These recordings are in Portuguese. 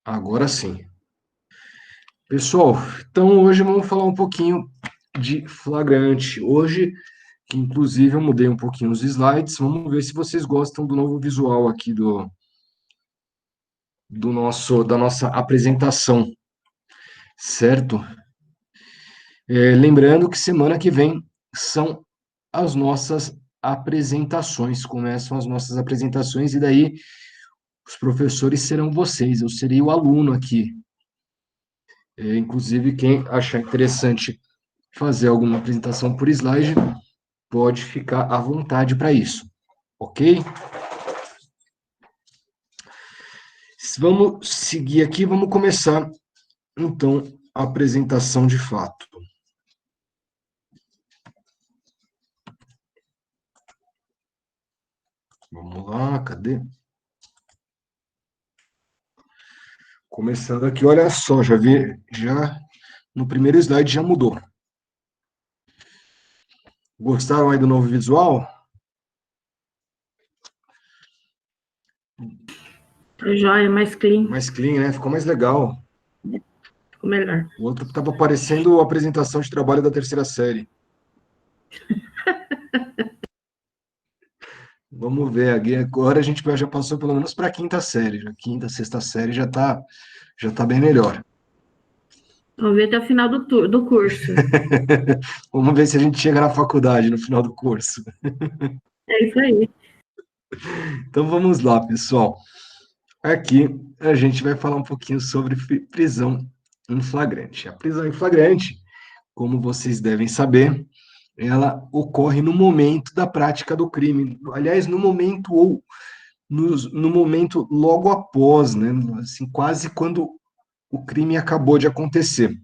Agora sim. Pessoal, então hoje vamos falar um pouquinho de flagrante. Hoje, que inclusive eu mudei um pouquinho os slides, vamos ver se vocês gostam do novo visual aqui da nossa apresentação, certo? Lembrando que semana que vem são as nossas apresentações, começam as nossas apresentações, e daí os professores serão vocês, eu serei o aluno aqui. Inclusive, quem achar interessante fazer alguma apresentação por slide, pode ficar à vontade para isso, ok? Vamos seguir aqui, vamos começar, então, a apresentação de fato. Vamos lá, cadê? Começando aqui, olha só, já no primeiro slide já mudou. Gostaram aí do novo visual? Tá joia, mais clean. Mais clean, né? Ficou mais legal. Ficou melhor. O outro estava parecendo a apresentação de trabalho da terceira série. Vamos ver, agora a gente já passou pelo menos para a quinta série. Já quinta, sexta série já tá bem melhor. Vamos ver até o final do curso. Vamos ver se a gente chega na faculdade no final do curso. É isso aí. Então vamos lá, pessoal. Aqui a gente vai falar um pouquinho sobre prisão em flagrante. A prisão em flagrante, como vocês devem saber, ela ocorre no momento da prática do crime. Aliás, no momento ou no momento logo após, né? Assim, quase quando o crime acabou de acontecer.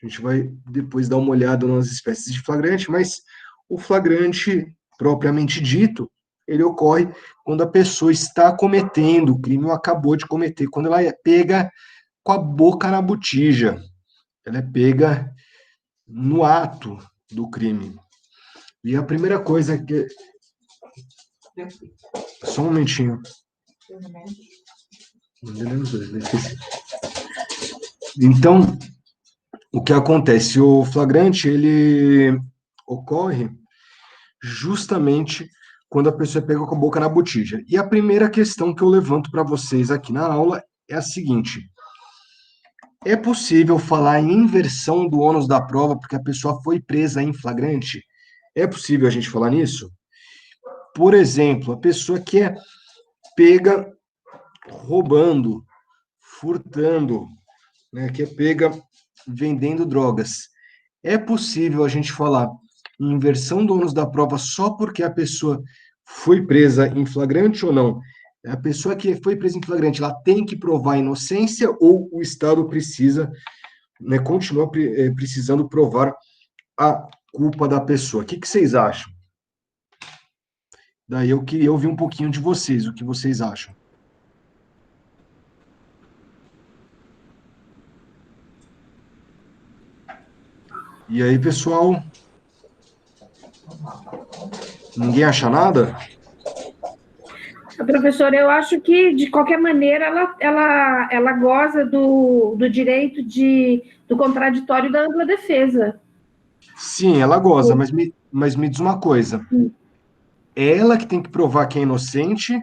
A gente vai depois dar uma olhada nas espécies de flagrante, mas o flagrante, propriamente dito, ele ocorre quando a pessoa está cometendo o crime ou acabou de cometer, quando ela é pega com a boca na botija, ela é pega no ato do crime. E a primeira coisa que... Só um momentinho. Então, o que acontece? O flagrante, ele ocorre justamente quando a pessoa é pega com a boca na botija. E a primeira questão que eu levanto para vocês aqui na aula é a seguinte: é possível falar em inversão do ônus da prova porque a pessoa foi presa em flagrante? É possível a gente falar nisso? Por exemplo, a pessoa que é pega roubando, furtando, né, que é pega vendendo drogas. É possível a gente falar em inversão do ônus da prova só porque a pessoa foi presa em flagrante ou não? A pessoa que foi presa em flagrante, ela tem que provar a inocência ou o Estado precisa, né, continua precisando provar a culpa da pessoa? O que vocês acham? Daí eu queria ouvir um pouquinho de vocês, o que vocês acham. E aí, pessoal? Ninguém acha nada? Professora, eu acho que, de qualquer maneira, ela goza do direito do contraditório da ampla defesa. Sim, ela goza, mas me diz uma coisa. É ela que tem que provar que é inocente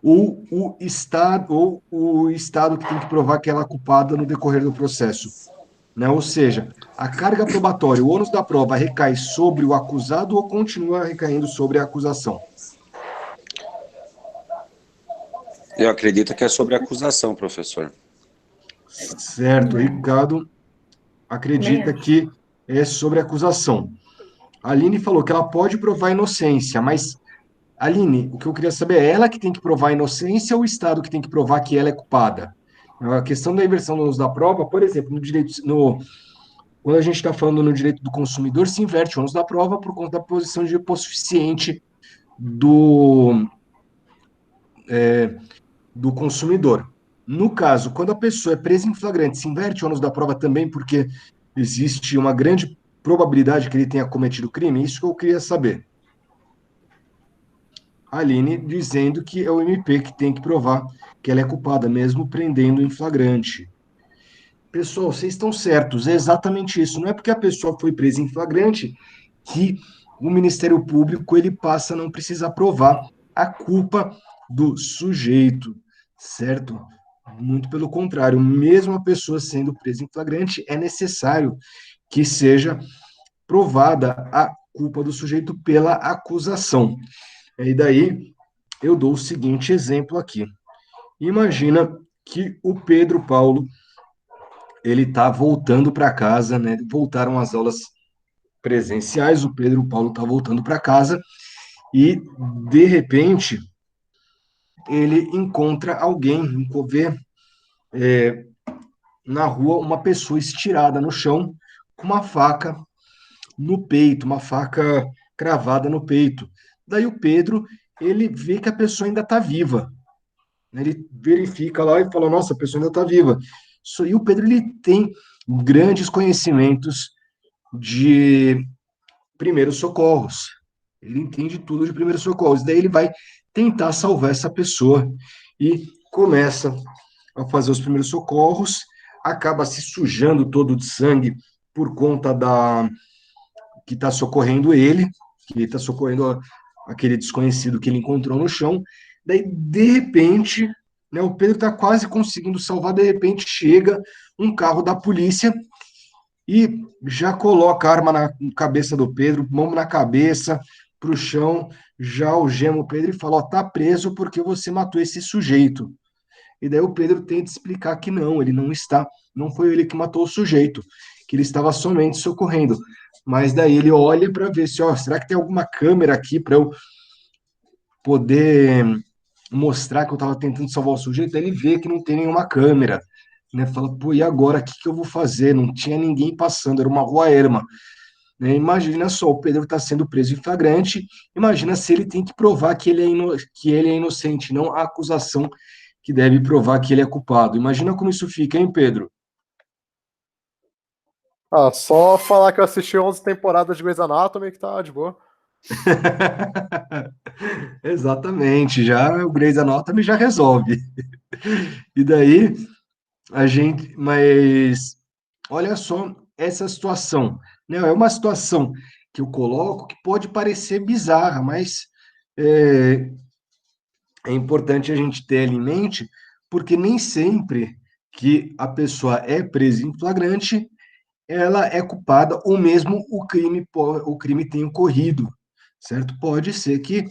ou o Estado que tem que provar que ela é culpada no decorrer do processo? Né? Ou seja, a carga probatória, o ônus da prova recai sobre o acusado ou continua recaindo sobre a acusação? Eu acredito que é sobre acusação, professor. Certo, Ricardo acredita que é sobre acusação. A Aline falou que ela pode provar inocência, mas, Aline, o que eu queria saber é ela que tem que provar inocência ou o Estado que tem que provar que ela é culpada? A questão da inversão do ônus da prova, por exemplo, quando a gente está falando no direito do consumidor, se inverte o ônus da prova por conta da posição de hipossuficiente do consumidor. No caso, quando a pessoa é presa em flagrante, se inverte o ônus da prova também porque existe uma grande probabilidade que ele tenha cometido crime? Isso que eu queria saber. a Aline dizendo que é o MP que tem que provar que ela é culpada, mesmo prendendo em flagrante. Pessoal, vocês estão certos, é exatamente isso. Não é porque a pessoa foi presa em flagrante que o Ministério Público ele passa a não precisar provar a culpa do sujeito, certo? Muito pelo contrário, mesmo a pessoa sendo presa em flagrante, é necessário que seja provada a culpa do sujeito pela acusação. E daí eu dou o seguinte exemplo aqui. Imagina que o Pedro Paulo ele está voltando para casa, né? Voltaram as aulas presenciais, o Pedro Paulo está voltando para casa e, de repente, ele encontra alguém, vê na rua uma pessoa estirada no chão com uma faca no peito, uma faca cravada no peito. Daí o Pedro, ele vê que a pessoa ainda está viva. Ele verifica lá e fala, nossa, a pessoa ainda está viva. E o Pedro, ele tem grandes conhecimentos de primeiros socorros. Ele entende tudo de primeiros socorros. Daí ele vai tentar salvar essa pessoa e começa a fazer os primeiros socorros, acaba se sujando todo de sangue por conta da que está socorrendo ele, que está socorrendo aquele desconhecido que ele encontrou no chão. Daí, de repente, né, o Pedro está quase conseguindo salvar, de repente chega um carro da polícia e já coloca a arma na cabeça do Pedro, mão na cabeça, para o chão, já algema o Pedro e fala, ó, tá preso porque você matou esse sujeito. E daí o Pedro tenta explicar que não, ele não está, não foi ele que matou o sujeito, que ele estava somente socorrendo. Mas daí ele olha para ver se, ó, será que tem alguma câmera aqui para eu poder mostrar que eu estava tentando salvar o sujeito? Daí ele vê que não tem nenhuma câmera, né? Fala, pô, e agora, o que que eu vou fazer? Não tinha ninguém passando, era uma rua erma. Né? Imagina só, o Pedro está sendo preso em flagrante, imagina se ele tem que provar que que ele é inocente, não a acusação que deve provar que ele é culpado. Imagina como isso fica, hein, Pedro? Ah, só falar que eu assisti 11 temporadas de Grey's Anatomy que tá de boa. Exatamente, já o Grey's Anatomy já resolve. E daí, mas olha só essa situação, né? É uma situação que eu coloco que pode parecer bizarra, mas é, é importante a gente ter ela em mente, porque nem sempre que a pessoa é presa em flagrante, ela é culpada, ou mesmo o crime tenha ocorrido, certo? Pode ser que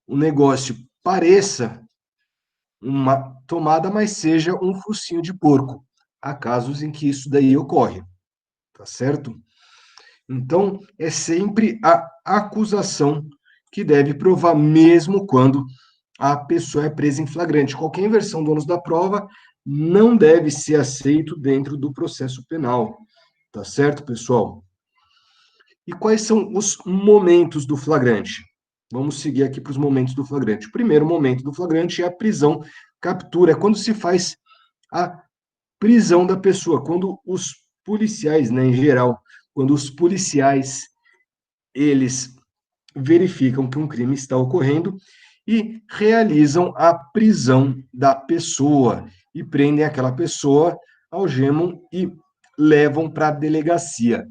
o negócio pareça uma tomada, mas seja um focinho de porco. Há casos em que isso daí ocorre, tá certo? Então, é sempre a acusação que deve provar, mesmo quando a pessoa é presa em flagrante. Qualquer inversão do ônus da prova não deve ser aceito dentro do processo penal. Tá certo, pessoal? E quais são os momentos do flagrante? Vamos seguir aqui para os momentos do flagrante. O primeiro momento do flagrante é a prisão, captura, é quando se faz a prisão da pessoa, quando os policiais, né, em geral, quando os policiais eles verificam que um crime está ocorrendo e realizam a prisão da pessoa e prendem aquela pessoa, algemam e levam para a delegacia.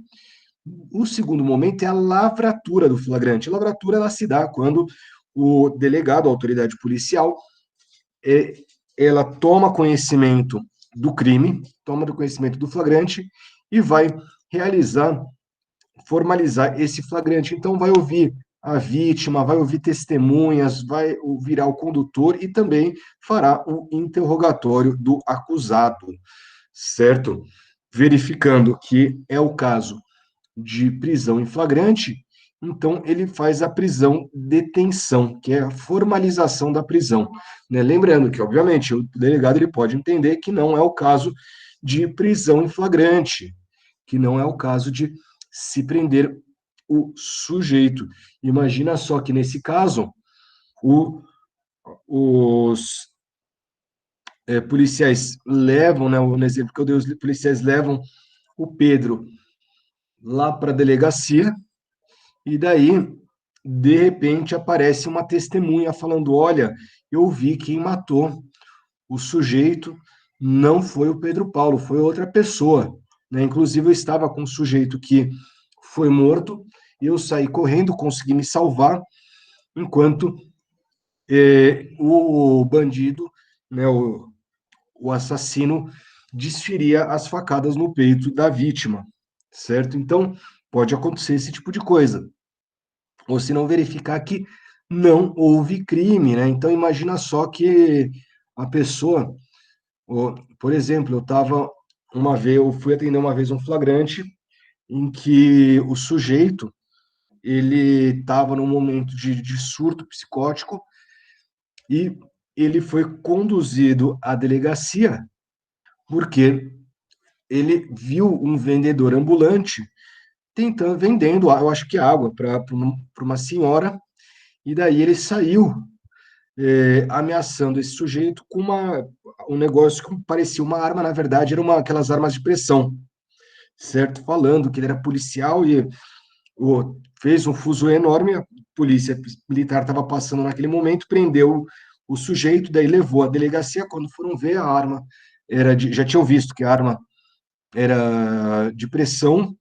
O segundo momento é a lavratura do flagrante. A lavratura ela se dá quando o delegado, a autoridade policial, ela toma conhecimento do crime, toma do conhecimento do flagrante e vai realizar, formalizar esse flagrante. Então, vai ouvir a vítima, vai ouvir testemunhas, vai ouvirá o condutor e também fará o interrogatório do acusado, certo? Verificando que é o caso de prisão em flagrante, então ele faz a prisão detenção, que é a formalização da prisão. Né? Lembrando que, obviamente, o delegado ele pode entender que não é o caso de prisão em flagrante, que não é o caso de se prender o sujeito. Imagina só que, nesse caso, os policiais levam, né, no exemplo que eu dei, os policiais levam o Pedro lá para a delegacia, e daí de repente aparece uma testemunha falando: olha, eu vi quem matou o sujeito, não foi o Pedro Paulo, foi outra pessoa, né? Inclusive eu estava com um sujeito que foi morto, eu saí correndo, consegui me salvar, enquanto o bandido, né, o assassino, desferia as facadas no peito da vítima, certo? Então, pode acontecer esse tipo de coisa. Ou se não verificar que não houve crime, né? Então, imagina só que a pessoa, por exemplo, eu fui atender uma vez um flagrante em que o sujeito, ele estava num momento de surto psicótico e ele foi conduzido à delegacia porque ele viu um vendedor ambulante vendendo, eu acho que água para uma senhora, e daí ele saiu ameaçando esse sujeito com um negócio que parecia uma arma, na verdade, era aquelas armas de pressão, certo? Falando que ele era policial e fez um fuzuê enorme, a polícia militar estava passando naquele momento, prendeu o sujeito, daí levou à delegacia, quando foram ver a arma, já tinham visto que a arma era de pressão,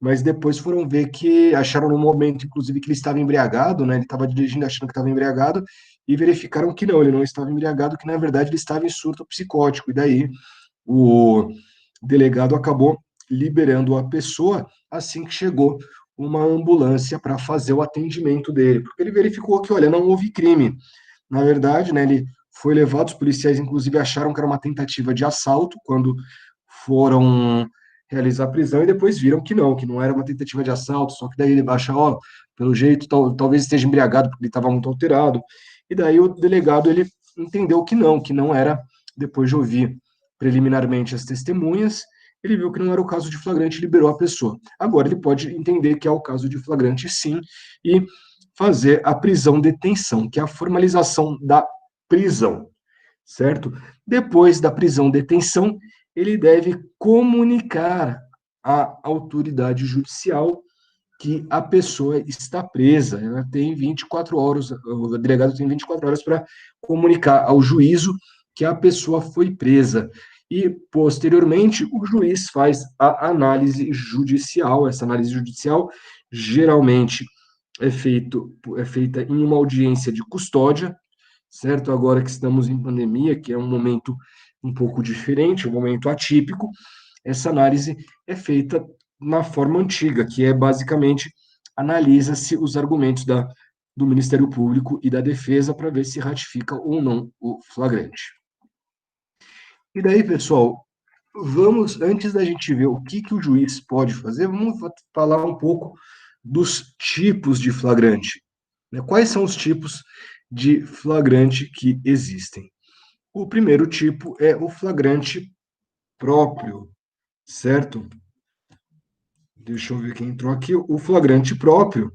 mas depois foram ver que acharam no momento, inclusive, que ele estava embriagado, né? Ele estava dirigindo achando que estava embriagado, e verificaram que não, ele não estava embriagado, que na verdade ele estava em surto psicótico. E daí o delegado acabou liberando a pessoa assim que chegou uma ambulância para fazer o atendimento dele, porque ele verificou que, olha, não houve crime. Na verdade, né, ele foi levado, os policiais inclusive acharam que era uma tentativa de assalto quando foram realizar a prisão e depois viram que não era uma tentativa de assalto, só que daí ele baixa, ó, pelo jeito, talvez esteja embriagado porque ele estava muito alterado. E daí o delegado, ele entendeu que não era, depois de ouvir preliminarmente as testemunhas, ele viu que não era o caso de flagrante e liberou a pessoa. Agora ele pode entender que é o caso de flagrante sim e fazer a prisão-detenção, que é a formalização da prisão, certo? Depois da prisão-detenção, ele deve comunicar à autoridade judicial que a pessoa está presa. Ela tem 24 horas, o delegado tem 24 horas para comunicar ao juízo que a pessoa foi presa. E, posteriormente, o juiz faz a análise judicial. Essa análise judicial geralmente é feita em uma audiência de custódia, certo? Agora que estamos em pandemia, que é um momento um pouco diferente, um momento atípico, essa análise é feita na forma antiga, que é basicamente analisa-se os argumentos do Ministério Público e da Defesa para ver se ratifica ou não o flagrante. E daí, pessoal, antes da gente ver o que o juiz pode fazer, vamos falar um pouco dos tipos de flagrante. Quais são os tipos de flagrante que existem? O primeiro tipo é o flagrante próprio, certo? Deixa eu ver quem entrou aqui. O flagrante próprio,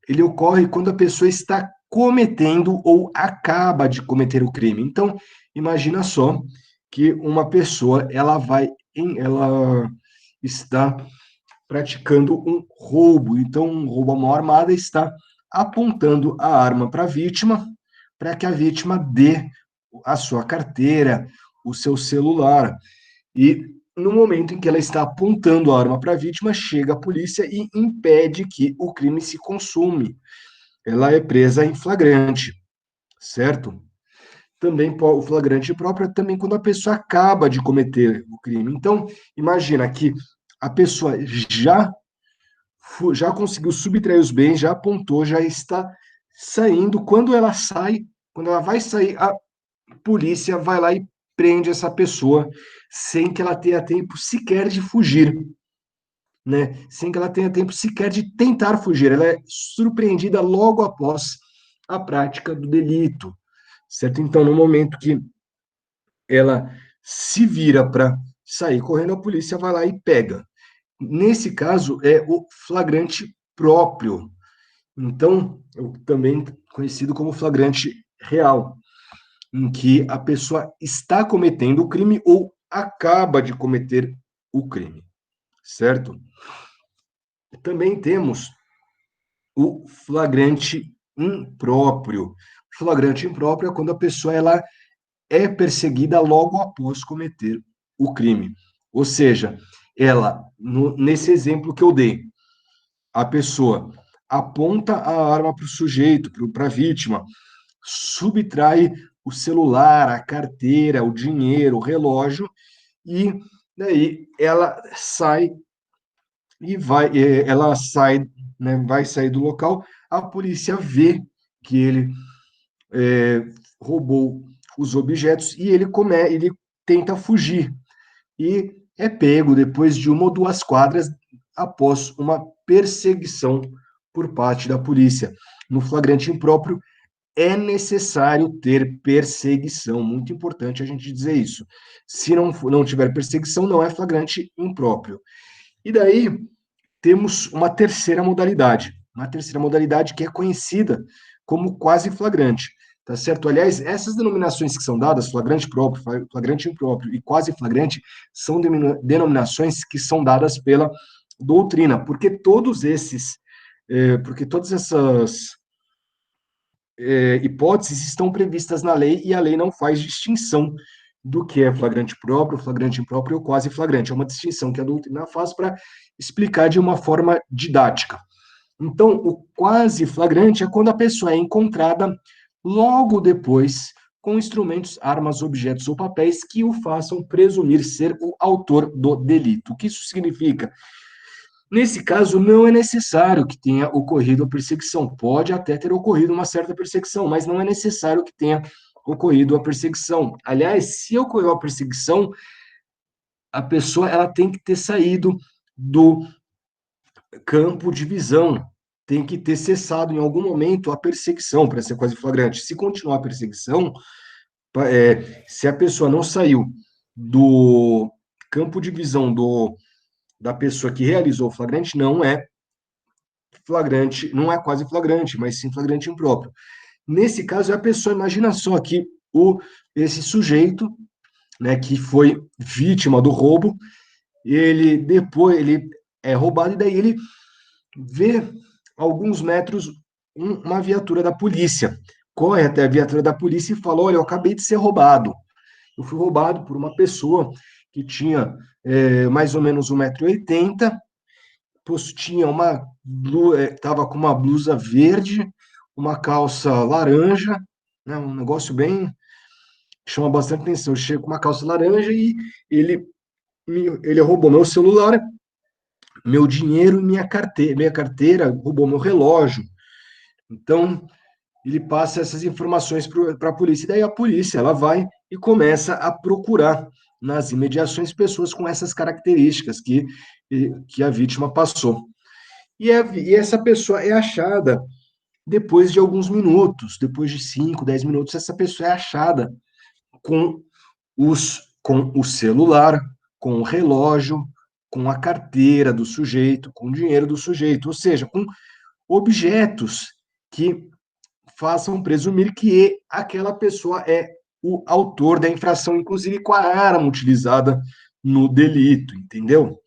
ele ocorre quando a pessoa está cometendo ou acaba de cometer o crime. Então, imagina só que uma pessoa, ela está praticando um roubo. Então, um roubo à mão armada, está apontando a arma para a vítima, para que a vítima dê a sua carteira, o seu celular. E no momento em que ela está apontando a arma para a vítima, chega a polícia e impede que o crime se consume. Ela é presa em flagrante, certo? Também o flagrante próprio é também quando a pessoa acaba de cometer o crime. Então, imagina que a pessoa já conseguiu subtrair os bens, já apontou, já está saindo. Quando ela vai sair, a polícia vai lá e prende essa pessoa sem que ela tenha tempo sequer de fugir, né? Sem que ela tenha tempo sequer de tentar fugir. Ela é surpreendida logo após a prática do delito, certo? Então, no momento que ela se vira para sair correndo, a polícia vai lá e pega. Nesse caso, é o flagrante próprio. Então, também conhecido como flagrante real, em que a pessoa está cometendo o crime ou acaba de cometer o crime, certo? Também temos o flagrante impróprio. Flagrante impróprio é quando a pessoa ela é perseguida logo após cometer o crime. Ou seja, ela, nesse exemplo que eu dei, a pessoa aponta a arma para o sujeito, para a vítima, subtrai o celular, a carteira, o dinheiro, o relógio, e daí ela sai, né, vai sair do local, a polícia vê que ele roubou os objetos e ele tenta fugir e é pego depois de uma ou duas quadras após uma perseguição por parte da polícia. No flagrante impróprio, é necessário ter perseguição. Muito importante a gente dizer isso. Se não tiver perseguição, não é flagrante impróprio. E daí temos uma terceira modalidade que é conhecida como quase flagrante. Tá certo? Aliás, essas denominações que são dadas, flagrante próprio, flagrante impróprio e quase flagrante, são denominações que são dadas pela doutrina, porque todas essas hipóteses estão previstas na lei e a lei não faz distinção do que é flagrante próprio, flagrante impróprio ou quase flagrante. É uma distinção que a doutrina faz para explicar de uma forma didática. Então, o quase flagrante é quando a pessoa é encontrada logo depois com instrumentos, armas, objetos ou papéis que o façam presumir ser o autor do delito. O que isso significa? Nesse caso, não é necessário que tenha ocorrido a perseguição. Pode até ter ocorrido uma certa perseguição, mas não é necessário que tenha ocorrido a perseguição. Aliás, se ocorreu a perseguição, a pessoa ela tem que ter saído do campo de visão, tem que ter cessado em algum momento a perseguição para ser quase flagrante. Se continuar a perseguição, se a pessoa não saiu do campo de visão da pessoa que realizou o flagrante, não é flagrante, não é quase flagrante, mas sim flagrante impróprio. Nesse caso, a pessoa, imagina só que esse sujeito, né, que foi vítima do roubo, ele é roubado e daí ele vê alguns metros uma viatura da polícia, corre até a viatura da polícia e fala: olha, eu acabei de ser roubado. Eu fui roubado por uma pessoa que tinha mais ou menos 1,80 m, tinha estava com uma blusa verde, uma calça laranja, né, um negócio bem que chama bastante atenção. Eu chego com uma calça laranja e ele roubou meu celular, meu dinheiro e minha carteira, roubou meu relógio. Então, ele passa essas informações para a polícia. E daí a polícia ela vai e começa a procurar nas imediações pessoas com essas características que a vítima passou. E essa pessoa é achada depois de alguns minutos, depois de 5, 10 minutos, essa pessoa é achada com o celular, com o relógio, com a carteira do sujeito, com o dinheiro do sujeito, ou seja, com objetos que façam presumir que aquela pessoa é o autor da infração, inclusive com a arma utilizada no delito, entendeu?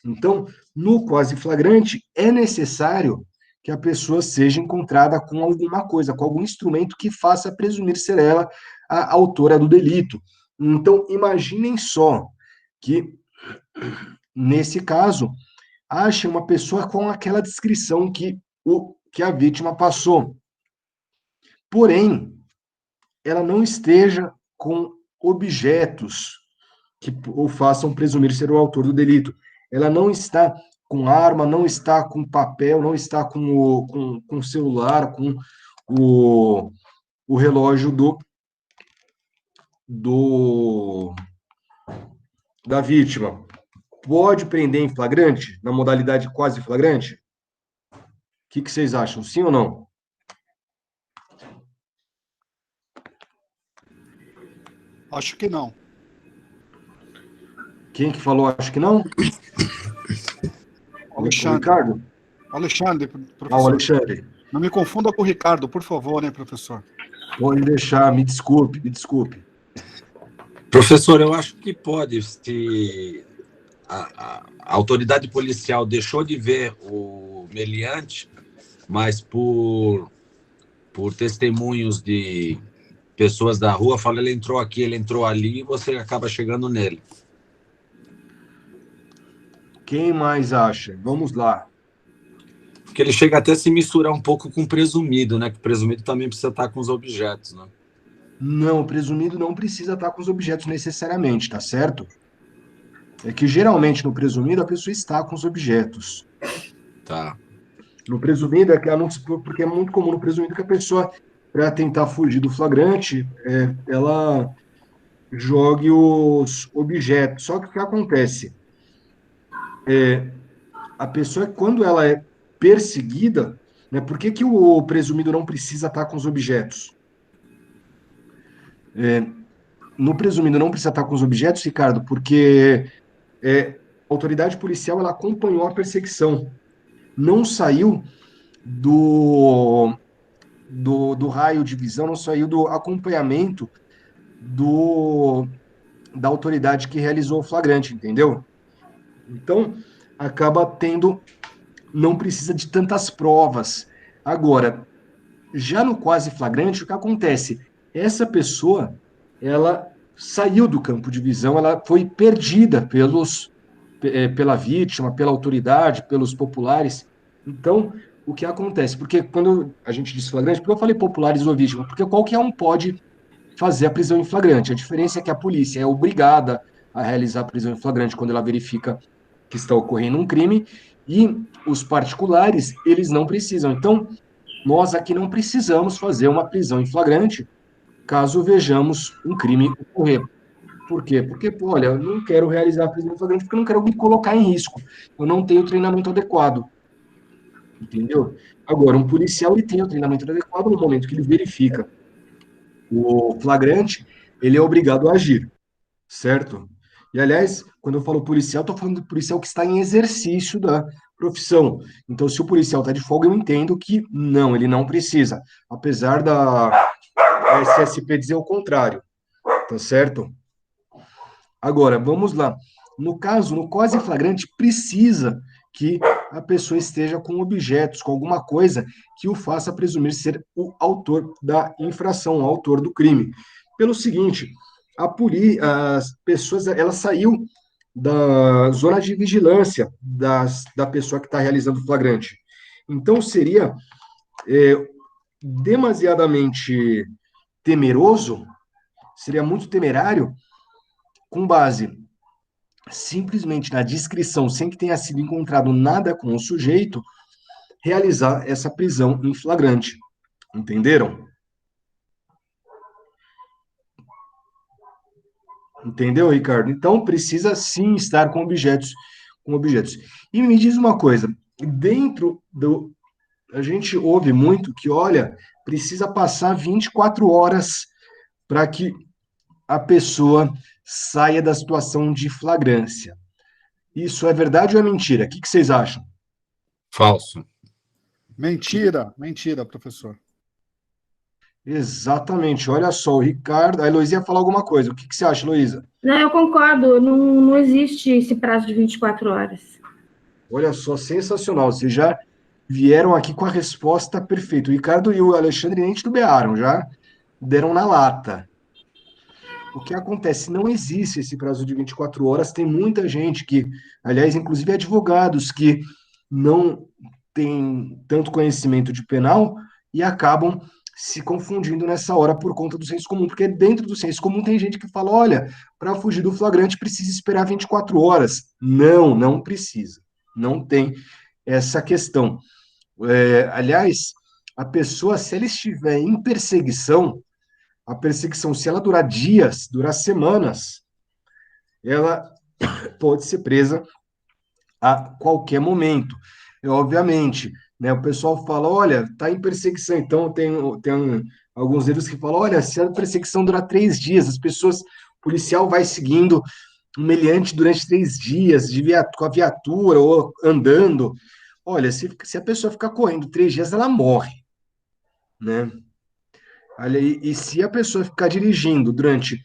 Então, no quase flagrante, é necessário que a pessoa seja encontrada com alguma coisa, com algum instrumento que faça presumir ser ela a autora do delito. Então, imaginem só que, nesse caso, ache uma pessoa com aquela descrição que a vítima passou. Porém, ela não esteja com objetos que o façam presumir ser o autor do delito. Ela não está com arma, não está com papel, não está com o celular, com o relógio da vítima. Pode prender em flagrante, na modalidade quase flagrante? O que vocês acham, sim ou não? Acho que não. Quem que falou acho que não? Alexandre. Ricardo? Alexandre, professor. Ah, o Alexandre. Não me confunda com o Ricardo, por favor, né, professor? Pode deixar, me desculpe. Professor, eu acho que pode, se a autoridade policial deixou de ver o meliante, mas por testemunhos de pessoas da rua, fala, ele entrou aqui, ele entrou ali, e você acaba chegando nele. Quem mais acha? Vamos lá. Porque ele chega até a se misturar um pouco com o presumido, né? Que o presumido também precisa estar com os objetos, né? Não, o presumido não precisa estar com os objetos necessariamente, tá certo? É que geralmente no presumido a pessoa está com os objetos. Tá. No presumido, porque é muito comum no presumido que a pessoa, para tentar fugir do flagrante, ela jogue os objetos. Só que o que acontece? A pessoa, quando ela é perseguida, né, por que que o presumido não precisa estar com os objetos? No presumido não precisa estar com os objetos, Ricardo, porque a autoridade policial ela acompanhou a perseguição, não saiu do raio de visão, não saiu do acompanhamento do, da autoridade que realizou o flagrante, entendeu? Então, acaba tendo, não precisa de tantas provas. Agora, já no quase flagrante, o que acontece? Essa pessoa, ela saiu do campo de visão, ela foi perdida pela vítima, pela autoridade, pelos populares. Então, o que acontece? Porque quando a gente diz flagrante, porque eu falei populares ou vítima? Porque qualquer um pode fazer a prisão em flagrante. A diferença é que a polícia é obrigada a realizar a prisão em flagrante quando ela verifica que está ocorrendo um crime, e os particulares, eles não precisam. Então, nós aqui não precisamos fazer uma prisão em flagrante caso vejamos um crime ocorrer. Por quê? Porque, pô, olha, eu não quero realizar a prisão em flagrante porque eu não quero me colocar em risco. Eu não tenho treinamento adequado. Entendeu? Agora, um policial ele tem o treinamento adequado no momento que ele verifica o flagrante, ele é obrigado a agir, certo? E, aliás, quando eu falo policial, estou falando do policial que está em exercício da profissão. Então, se o policial está de folga, eu entendo que não, ele não precisa. Apesar da SSP dizer o contrário, tá certo? Agora, vamos lá. No caso, no quase flagrante, precisa que a pessoa esteja com objetos, com alguma coisa que o faça presumir ser o autor da infração, o autor do crime. Pelo seguinte, as pessoas, ela saiu da zona de vigilância da pessoa que está realizando o flagrante. Então, seria demasiadamente temeroso, seria muito temerário, com base simplesmente na descrição, sem que tenha sido encontrado nada com o sujeito, realizar essa prisão em flagrante. Entenderam? Entendeu, Ricardo? Então precisa sim estar com objetos, com objetos. E me diz uma coisa, dentro do a gente ouve muito que, olha, precisa passar 24 horas para que a pessoa saia da situação de flagrância. Isso é verdade ou é mentira? O que vocês acham? Falso. Mentira, mentira, professor. Exatamente. Olha só, o Ricardo. A Heloísa ia falar alguma coisa. O que você acha, Heloísa? Não, eu concordo, não existe esse prazo de 24 horas. Olha só, sensacional. Vocês já vieram aqui com a resposta perfeita. O Ricardo e o Alexandre nem titubearam, já deram na lata. O que acontece? Não existe esse prazo de 24 horas. Tem muita gente que, aliás, inclusive advogados que não têm tanto conhecimento de penal e acabam se confundindo nessa hora por conta do senso comum, porque dentro do senso comum tem gente que fala, olha, para fugir do flagrante precisa esperar 24 horas. Não, não precisa. Não tem essa questão. Aliás, a pessoa, se ela estiver em perseguição, a perseguição, se ela durar dias, durar semanas, ela pode ser presa a qualquer momento. Obviamente, né, o pessoal fala, olha, está em perseguição, então tem alguns deles que falam, olha, se a perseguição durar 3 dias, as pessoas, o policial vai seguindo o meliante durante 3 dias, com a viatura ou andando. Olha, se a pessoa ficar correndo 3 dias, ela morre, né? E se a pessoa ficar dirigindo durante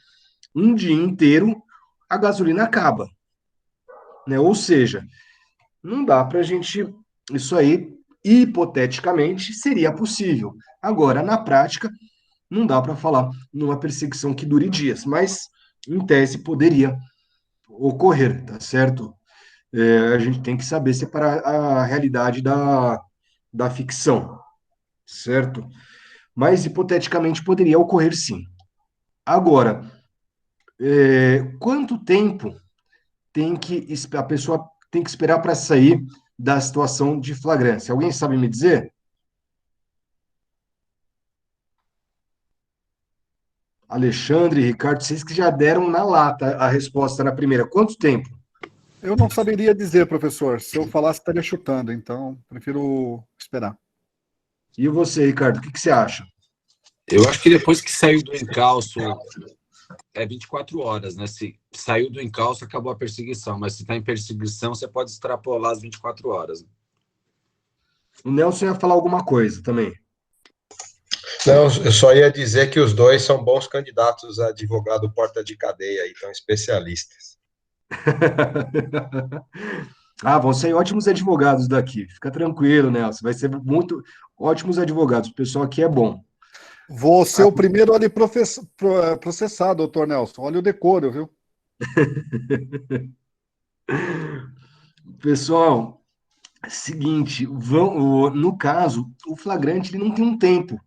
um dia inteiro, a gasolina acaba, né? Ou seja, não dá para a gente. Isso aí hipoteticamente, seria possível. Agora, na prática, não dá para falar numa perseguição que dure dias, mas, em tese, poderia ocorrer, tá certo? A gente tem que saber separar a realidade da ficção, certo? Mas, hipoteticamente, poderia ocorrer sim. Agora, quanto tempo a pessoa tem que esperar para sair da situação de flagrância? Alguém sabe me dizer? Alexandre, Ricardo, vocês que já deram na lata a resposta na primeira. Quanto tempo? Eu não saberia dizer, professor. Se eu falasse, estaria chutando, então prefiro esperar. E você, Ricardo, o que você acha? Eu acho que depois que saiu do encalço, é 24 horas, né? Se saiu do encalço, acabou a perseguição. Mas se está em perseguição, você pode extrapolar as 24 horas. O Nelson ia falar alguma coisa também. Não, eu só ia dizer que os dois são bons candidatos a advogado porta de cadeia, então especialistas. Vão sair ótimos advogados daqui. Fica tranquilo, Nelson. Vai ser muito ótimos advogados. O pessoal aqui é bom. Vou ser o primeiro a lhe processar, doutor Nelson. Olha o decoro, viu? Pessoal, seguinte, no caso, o flagrante ele não tem um tempo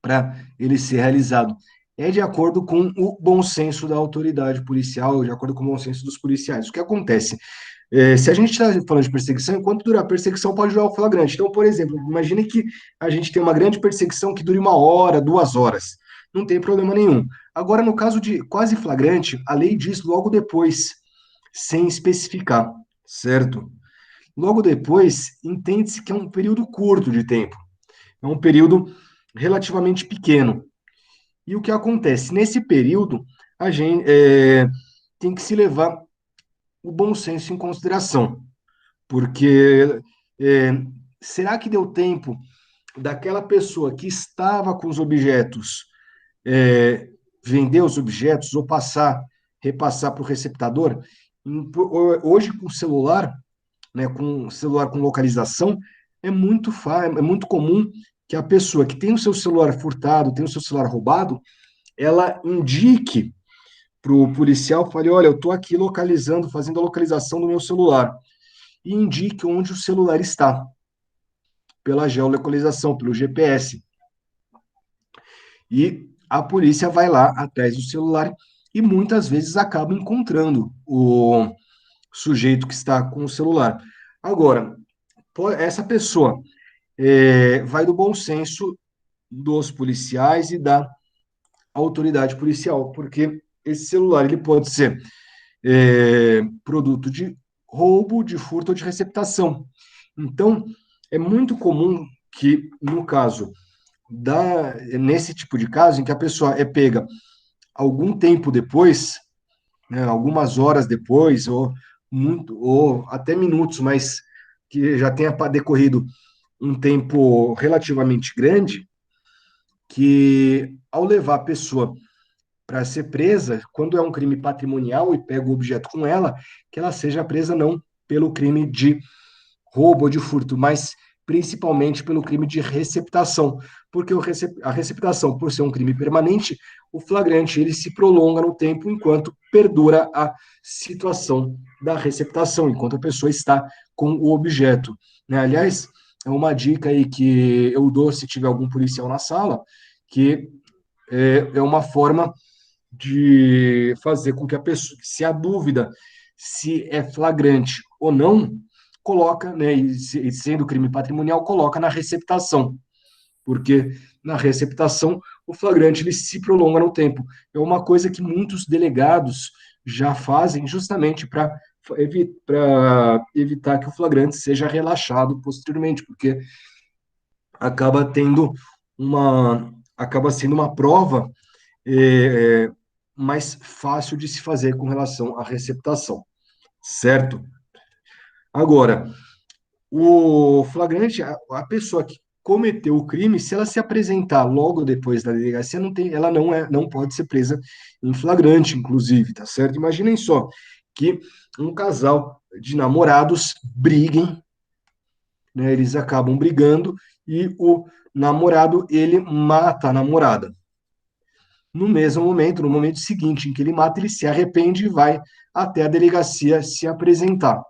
para ele ser realizado. É de acordo com o bom senso da autoridade policial, de acordo com o bom senso dos policiais. O que acontece? Se a gente está falando de perseguição, enquanto durar a perseguição, pode durar o flagrante. Então, por exemplo, imagine que a gente tem uma grande perseguição que dure 1 hora, 2 horas. Não tem problema nenhum. Agora, no caso de quase flagrante, a lei diz logo depois, sem especificar, certo? Logo depois, entende-se que é um período curto de tempo. É um período relativamente pequeno. E o que acontece? Nesse período, a gente tem que se levar o bom senso em consideração, porque será que deu tempo daquela pessoa que estava com os objetos vender os objetos ou repassar para o receptador? Hoje, com celular, né, com celular com localização, é muito comum que a pessoa que tem o seu celular furtado, tem o seu celular roubado, ela indique para o policial, fale, olha, eu estou aqui localizando, fazendo a localização do meu celular, e indique onde o celular está, pela geolocalização, pelo GPS. E a polícia vai lá atrás do celular e muitas vezes acaba encontrando o sujeito que está com o celular. Agora, essa pessoa vai do bom senso dos policiais e da autoridade policial, porque esse celular ele pode ser produto de roubo, de furto ou de receptação. Então, é muito comum que, no caso, nesse tipo de caso, em que a pessoa é pega algum tempo depois, né, algumas horas depois, ou até minutos, mas que já tenha decorrido um tempo relativamente grande, que ao levar a pessoa para ser presa, quando é um crime patrimonial e pega o objeto com ela, que ela seja presa não pelo crime de roubo ou de furto, mas principalmente pelo crime de receptação, porque a receptação, por ser um crime permanente, o flagrante ele se prolonga no tempo enquanto perdura a situação da receptação, enquanto a pessoa está com o objeto. Né? Aliás, é uma dica aí que eu dou se tiver algum policial na sala, que é uma forma de fazer com que a pessoa, se há dúvida se é flagrante ou não, coloca, né, e sendo crime patrimonial, coloca na receptação, porque na receptação o flagrante ele se prolonga no tempo. É uma coisa que muitos delegados já fazem justamente para evitar que o flagrante seja relaxado posteriormente, porque acaba sendo uma prova mais fácil de se fazer com relação à receptação, certo? Agora, o flagrante, a pessoa que cometeu o crime, se ela se apresentar logo depois da delegacia, ela não pode ser presa em flagrante, inclusive, tá certo? Imaginem só que um casal de namorados briguem né, eles acabam brigando e o namorado, ele mata a namorada. No mesmo momento, no momento seguinte em que ele mata, ele se arrepende e vai até a delegacia se apresentar.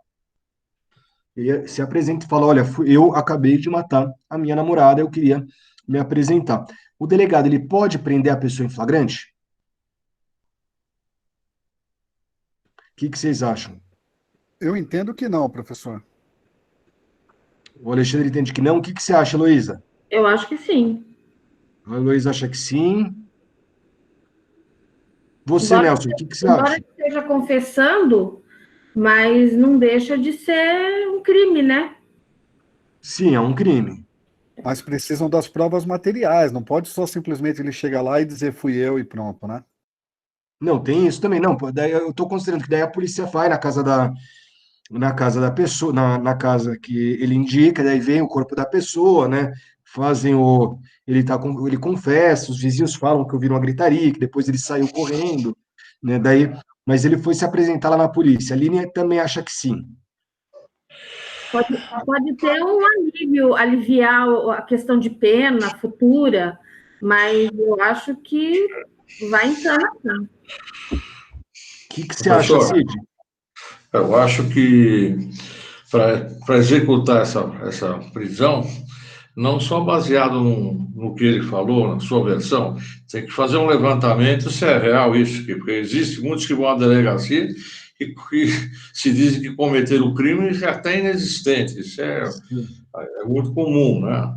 Ele se apresenta e fala: olha, eu acabei de matar a minha namorada, eu queria me apresentar. O delegado, ele pode prender a pessoa em flagrante? O que vocês acham? Eu entendo que não, professor. O Alexandre entende que não. O que você acha, Heloísa? Eu acho que sim. A Heloísa acha que sim. Você, Embora, Nelson, o que você embora acha? esteja confessando, mas não deixa de ser um crime, né? Sim, é um crime. Mas precisam das provas materiais, não pode só simplesmente ele chegar lá e dizer fui eu e pronto, né? Não, tem isso também. Não, pô, daí eu estou considerando que daí a polícia vai na casa da pessoa, na casa que ele indica, daí vem o corpo da pessoa, né? Fazem o. Ele confessa, os vizinhos falam que ouviram uma gritaria, que depois ele saiu correndo, né? Daí, mas ele foi se apresentar lá na polícia. A Aline também acha que sim. Pode ter um alívio, aliviar a questão de pena futura, mas eu acho que vai entrar na cama. O que você acha, Professor, Cid? eu acho que para executar essa prisão, não só baseado no que ele falou, na sua versão, tem que fazer um levantamento se é real isso, porque existem muitos que vão à delegacia e que se dizem que cometeram o crime já está inexistente. Isso é muito comum, né?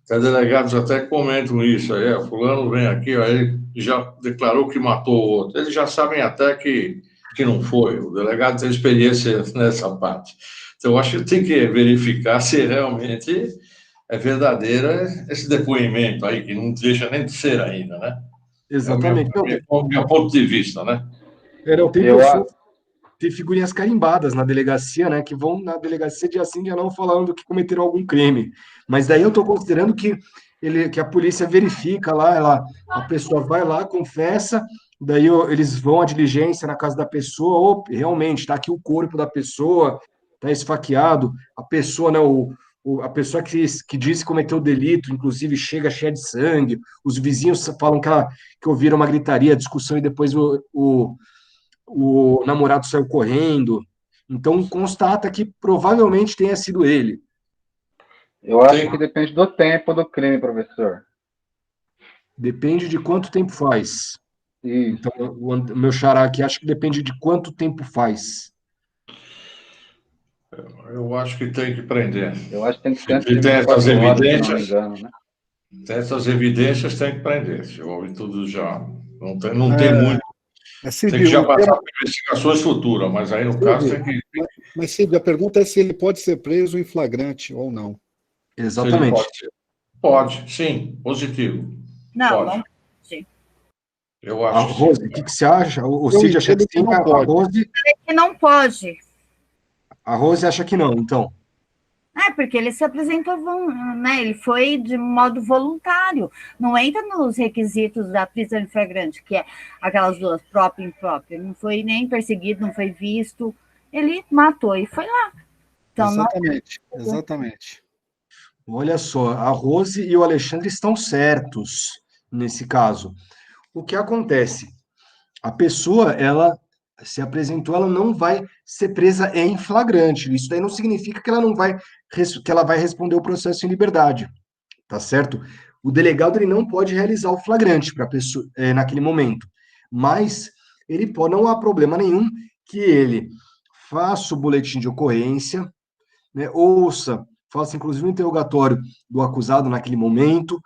Até delegados até comentam isso aí, o fulano vem aqui, ó, ele já declarou que matou o outro. Eles já sabem até que não foi. O delegado tem experiência nessa parte. Então, eu acho que tem que verificar se realmente é verdadeira esse depoimento aí, que não deixa nem de ser ainda, né? É o Exatamente. Não, meu ponto de vista, né? não, tem Eu, pessoas, tem figurinhas carimbadas na delegacia, né? Que vão na delegacia dia sim, dia não, falando que cometeram algum crime. Mas daí eu estou considerando que a polícia verifica lá, a pessoa vai lá, confessa, daí eles vão à diligência na casa da pessoa, ou realmente está aqui o corpo da pessoa, está esfaqueado, a pessoa, né? A pessoa que disse que cometeu o delito, inclusive chega cheia de sangue, os vizinhos falam que ouviram uma gritaria, discussão, e depois o namorado saiu correndo. Então, constata que provavelmente tenha sido ele. eu acho que depende do tempo do crime, professor. Depende de quanto tempo faz. Isso. Então, o meu xará aqui acha que depende de quanto tempo faz. Eu acho que tem que prender. Eu acho que tem que ser antes Se de tem 24 essas horas, se não me evidências, engano, né? tem essas evidências, tem que prender. Se houve tudo já. Não tem muito. Cid, Tem que já passar por investigações futuras, mas aí no caso tem que. Mas Cid, a pergunta é se ele pode ser preso em flagrante ou não. Exatamente. Pode ser. Pode, sim, positivo. Não, pode. não pode. Eu A acho que Rose, o que você acha? O Cid acha que sim, não pode. Que não pode. A Rose acha que não, então. Porque ele se apresentou, né? Ele foi de modo voluntário. Não entra nos requisitos da prisão em flagrante, que é aquelas duas, própria e imprópria. Não foi nem perseguido, não foi visto. Ele matou e foi lá. Então, Exatamente. Olha só, a Rose e o Alexandre estão certos nesse caso. O que acontece? A pessoa, ela se apresentou, ela não vai ser presa em flagrante. Isso daí não significa que ela vai responder o processo em liberdade, tá certo? O delegado, ele não pode realizar o flagrante para a pessoa naquele momento, mas não há problema nenhum que ele faça o boletim de ocorrência, né, faça inclusive um interrogatório do acusado naquele momento,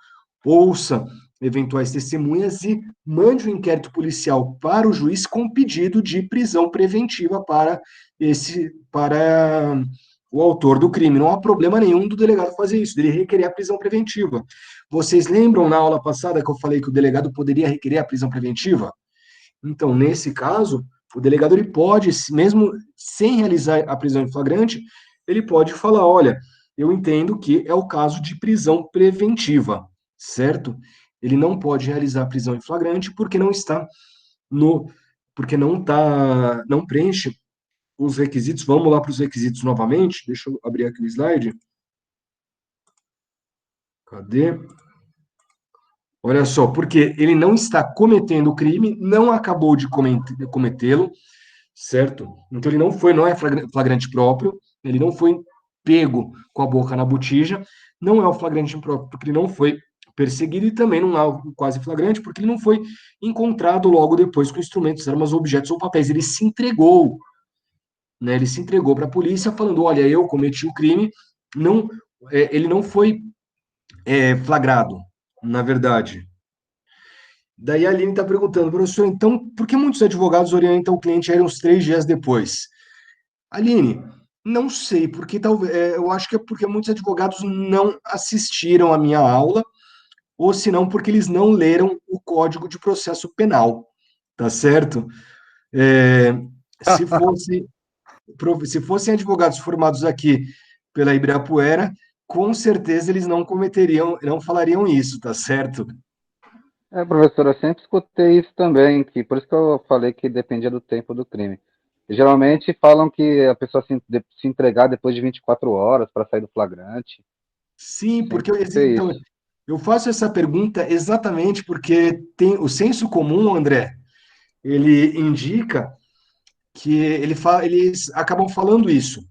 ouça eventuais testemunhas e mande o inquérito policial para o juiz com pedido de prisão preventiva para o autor do crime. Não há problema nenhum do delegado fazer isso, dele requerer a prisão preventiva. Vocês lembram na aula passada que eu falei que o delegado poderia requerer a prisão preventiva? Então, nesse caso, o delegado ele pode, mesmo sem realizar a prisão em flagrante, ele pode falar: olha, eu entendo que é o caso de prisão preventiva, certo? Ele não pode realizar a prisão em flagrante porque não preenche os requisitos. Vamos lá para os requisitos novamente. Deixa eu abrir aqui o slide. Cadê? Olha só, porque ele não está cometendo o crime, não acabou de cometê-lo, certo? Então ele não é flagrante próprio, ele não foi pego com a boca na botija, não é o flagrante próprio porque ele não foi perseguido e também não há o quase flagrante porque ele não foi encontrado logo depois com instrumentos, armas, objetos ou papéis. Ele se entregou, né? Ele se entregou para a polícia falando, olha, eu cometi o crime, não, ele não foi flagrado, na verdade. Daí a Aline está perguntando, professor, então, por que muitos advogados orientam o cliente a ir uns 3 dias depois? Aline, não sei, porque talvez eu acho que é porque muitos advogados não assistiram à minha aula, ou se não, porque eles não leram o Código de Processo Penal, tá certo? Se fossem advogados formados aqui pela Ibirapuera, com certeza eles não não falariam isso, tá certo? Professor, eu sempre escutei isso também, que por isso que eu falei que dependia do tempo do crime. E, geralmente falam que a pessoa se entregar depois de 24 horas para sair do flagrante. Sim, porque Então, eu faço essa pergunta exatamente porque tem o senso comum, André, ele indica que eles acabam falando isso.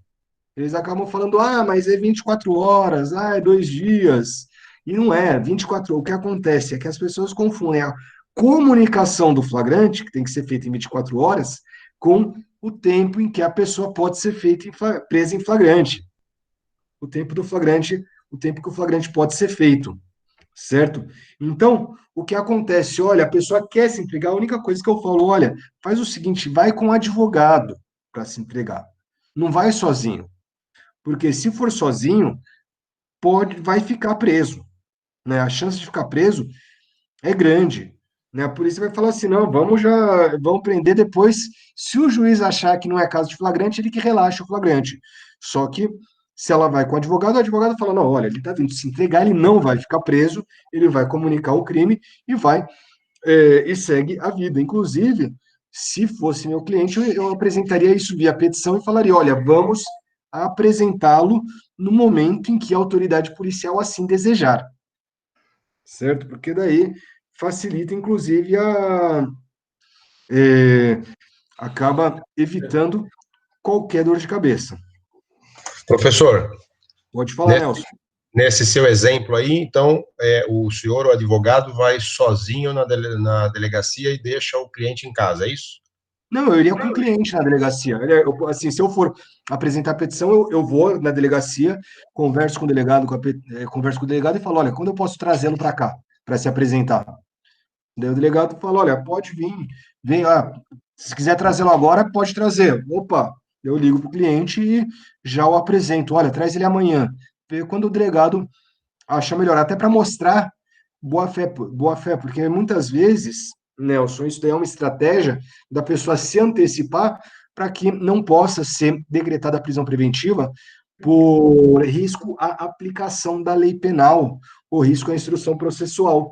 Eles acabam falando, mas é 24 horas, é 2 dias. E não é, 24 horas. O que acontece é que as pessoas confundem a comunicação do flagrante, que tem que ser feita em 24 horas, com o tempo em que a pessoa pode ser presa em flagrante. O tempo do flagrante, o tempo que o flagrante pode ser feito, certo? Então, o que acontece? Olha, a pessoa quer se entregar, a única coisa que eu falo, olha, faz o seguinte, vai com um advogado para se entregar. Não vai sozinho. Porque se for sozinho, vai ficar preso, né? A chance de ficar preso é grande, né? A polícia vai falar assim, não, vamos prender depois. Se o juiz achar que não é caso de flagrante, ele que relaxa o flagrante. Só que se ela vai com o advogado fala, não, olha, ele está vindo se entregar, ele não vai ficar preso, ele vai comunicar o crime e e segue a vida. Inclusive, se fosse meu cliente, eu apresentaria isso via petição e falaria, olha, vamos apresentá-lo no momento em que a autoridade policial assim desejar, certo? Porque daí facilita, inclusive, acaba evitando qualquer dor de cabeça. Professor, Pode falar, Nelson. Nesse seu exemplo aí, então, o senhor, o advogado, vai sozinho na delegacia e deixa o cliente em casa, é isso? Não, eu iria com o cliente na delegacia. Assim, se eu for apresentar a petição, eu vou na delegacia, converso com o delegado, e falo, olha, quando eu posso trazê-lo para cá, para se apresentar? Daí o delegado fala, olha, pode vir, vem, se quiser trazê-lo agora, pode trazer. Opa, eu ligo para o cliente e já o apresento. Olha, traz ele amanhã. Quando o delegado acha melhor, até para mostrar boa fé, porque muitas vezes, Nelson, isso daí é uma estratégia da pessoa se antecipar para que não possa ser decretada a prisão preventiva por risco à aplicação da lei penal, ou risco à instrução processual,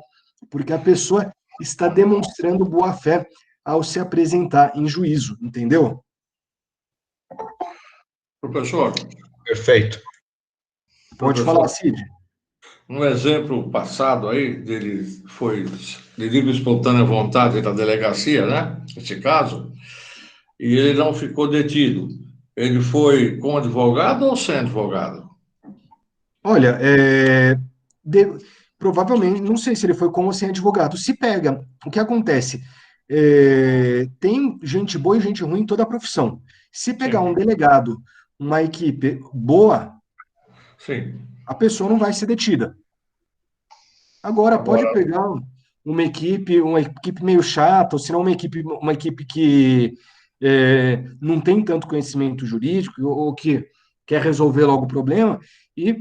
porque a pessoa está demonstrando boa fé ao se apresentar em juízo, entendeu? Professor. Perfeito. Pode falar, Cid. Um exemplo passado aí, dele foi de livre e espontânea vontade da delegacia, né? Esse caso, e ele não ficou detido. Ele foi com advogado ou sem advogado? Olha, provavelmente, não sei se ele foi com ou sem advogado. Se pega, o que acontece? Tem gente boa e gente ruim em toda a profissão. Se pegar um delegado, uma equipe boa, sim, a pessoa não vai ser detida. Agora, pode pegar uma equipe meio chata, ou se não uma equipe que não tem tanto conhecimento jurídico, ou que quer resolver logo o problema, e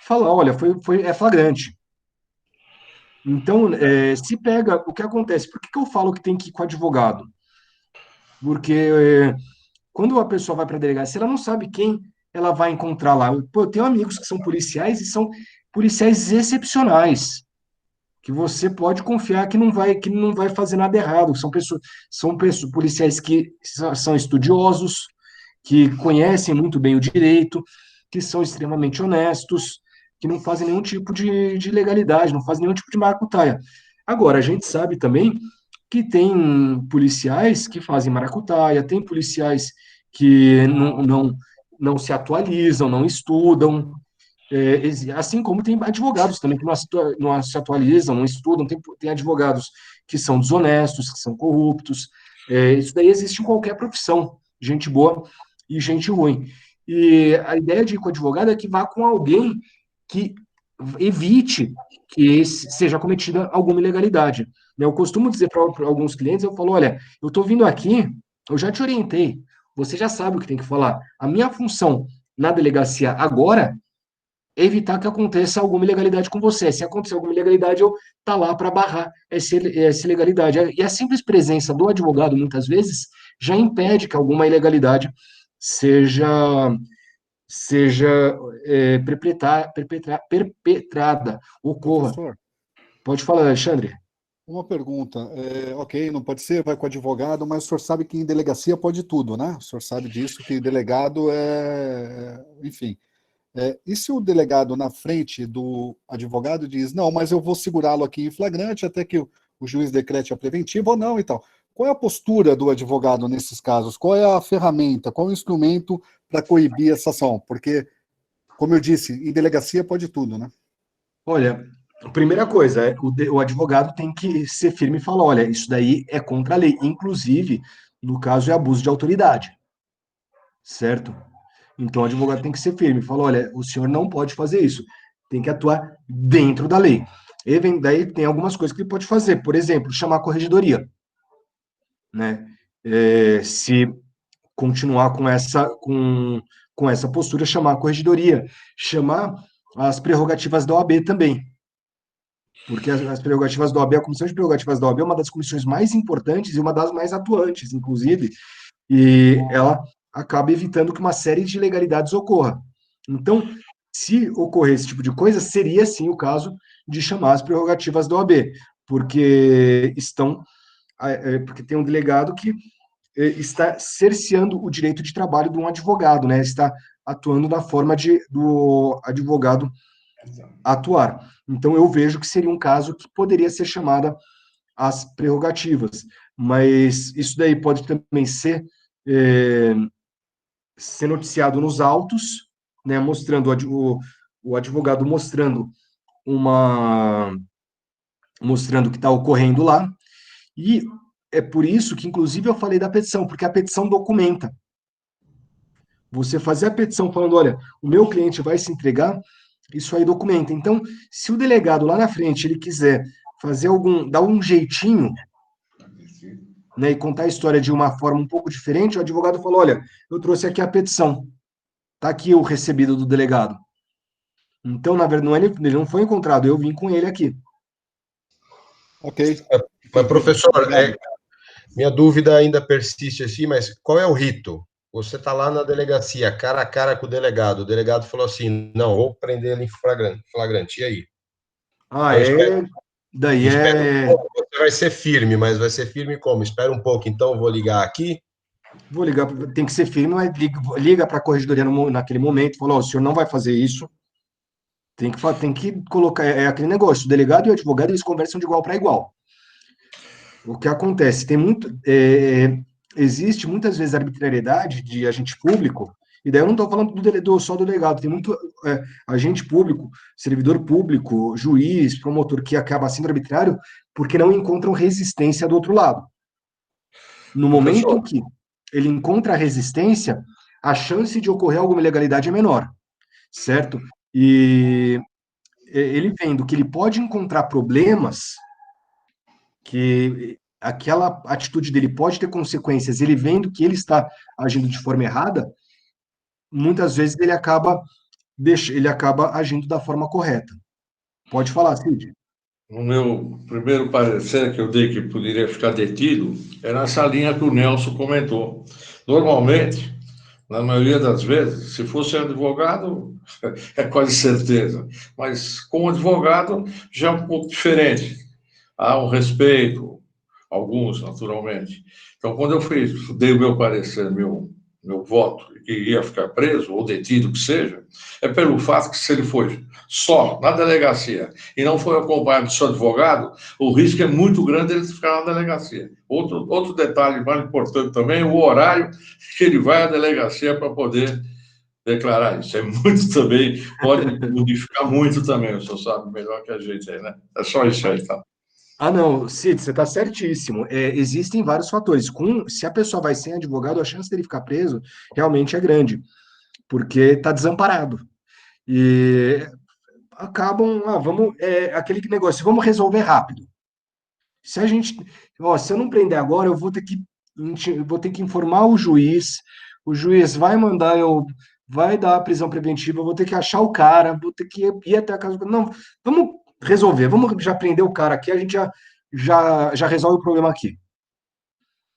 falar, olha, é flagrante. Então, se pega, o que acontece? Por que eu falo que tem que ir com advogado? Porque quando a pessoa vai para a delegacia, ela não sabe quem ela vai encontrar lá. Pô, eu tenho amigos que são policiais e são policiais excepcionais, que você pode confiar que não vai fazer nada errado. São policiais que são estudiosos, que conhecem muito bem o direito, que são extremamente honestos, que não fazem nenhum tipo de legalidade, não fazem nenhum tipo de maracutaia. Agora, a gente sabe também que tem policiais que fazem maracutaia, tem policiais que não se atualizam, não estudam, assim como tem advogados também que não se atualizam, não estudam, tem advogados que são desonestos, que são corruptos. Isso daí existe em qualquer profissão, gente boa e gente ruim. E a ideia de ir com o advogado é que vá com alguém que evite que seja cometida alguma ilegalidade. Eu costumo dizer para alguns clientes, eu falo, olha, eu estou vindo aqui, eu já te orientei, você já sabe o que tem que falar. A minha função na delegacia agora é evitar que aconteça alguma ilegalidade com você. Se acontecer alguma ilegalidade, eu tá lá para barrar essa ilegalidade. E a simples presença do advogado, muitas vezes, já impede que alguma ilegalidade seja perpetrada, ocorra. Professor, Pode falar, Alexandre. uma pergunta. Ok, não pode ser, vai com o advogado, mas o senhor sabe que em delegacia pode tudo, né? O senhor sabe disso, que delegado enfim. E se o delegado na frente do advogado diz, não, mas eu vou segurá-lo aqui em flagrante até que o juiz decrete a preventiva ou não e tal. Qual é a postura do advogado nesses casos? Qual é a ferramenta, qual é o instrumento para coibir essa ação? Porque, como eu disse, em delegacia pode tudo, né? Olha, a primeira coisa, o advogado tem que ser firme e falar, olha, isso daí é contra a lei. Inclusive, no caso, é abuso de autoridade. Certo? Então, o advogado tem que ser firme, falar, olha, o senhor não pode fazer isso, tem que atuar dentro da lei. E daí tem algumas coisas que ele pode fazer, por exemplo, chamar a corregedoria, né? Se continuar com essa postura, chamar a corregedoria, chamar as prerrogativas da OAB também, porque as prerrogativas da OAB, a Comissão de Prerrogativas da OAB é uma das comissões mais importantes e uma das mais atuantes, inclusive, e ela acaba evitando que uma série de ilegalidades ocorra. Então, se ocorrer esse tipo de coisa, seria sim o caso de chamar as prerrogativas da OAB, porque porque tem um delegado que está cerceando o direito de trabalho de um advogado, né? Está atuando da forma do advogado atuar. Então, eu vejo que seria um caso que poderia ser chamada as prerrogativas, mas isso daí pode também ser noticiado nos autos, né, mostrando o advogado mostrando mostrando o que está ocorrendo lá, e é por isso que, inclusive, eu falei da petição, porque a petição documenta. Você fazer a petição falando, olha, o meu cliente vai se entregar, isso aí documenta. Então, se o delegado lá na frente ele quiser dar um jeitinho, né, e contar a história de uma forma um pouco diferente, o advogado falou, olha, eu trouxe aqui a petição, tá aqui o recebido do delegado. Então, na verdade, ele não foi encontrado, eu vim com ele aqui. Ok. Mas, professor, minha dúvida ainda persiste assim, mas qual é o rito? Você está lá na delegacia, cara a cara com o delegado falou assim, não, vou prender ele em flagrante, e aí? Daí Você vai ser firme, mas vai ser firme como? Espera um pouco, então vou ligar aqui. Vou ligar, tem que ser firme, mas liga para a corregedoria naquele momento, falou, o senhor não vai fazer isso, tem que colocar, aquele negócio, o delegado e o advogado, eles conversam de igual para igual. O que acontece, existe muitas vezes arbitrariedade de agente público, e daí eu não estou falando só do delegado, tem muito agente público, servidor público, juiz, promotor, que acaba sendo arbitrário porque não encontram resistência do outro lado. No momento em que ele encontra a resistência, a chance de ocorrer alguma ilegalidade é menor, certo? E ele vendo que ele pode encontrar problemas, que aquela atitude dele pode ter consequências, ele vendo que ele está agindo de forma errada, muitas vezes ele acaba agindo da forma correta. Pode falar, Cid. No meu primeiro parecer que eu dei que poderia ficar detido, é nessa linha que o Nelson comentou. Normalmente, na maioria das vezes, se fosse advogado, é quase certeza, mas com advogado já é um pouco diferente. Há um respeito, alguns, naturalmente. Então, quando eu dei o meu parecer, meu meu voto, que ia ficar preso, ou detido, que seja, é pelo fato que se ele foi só na delegacia e não foi acompanhado do seu advogado, o risco é muito grande ele ficar na delegacia. Outro detalhe mais importante também, o horário que ele vai à delegacia para poder declarar isso. É muito também, pode modificar muito também, o senhor sabe melhor que a gente aí, né? É só isso aí, tá? Ah, não, Cid, você está certíssimo. Existem vários fatores. Se a pessoa vai sem advogado, a chance dele ficar preso realmente é grande, porque está desamparado. E acabam, aquele negócio, vamos resolver rápido. Se eu não prender agora, eu vou ter que informar o juiz vai vai dar a prisão preventiva, eu vou ter que achar o cara, vou ter que ir até a casa. Não, vamos resolver, vamos já prender o cara aqui, a gente já resolve o problema aqui.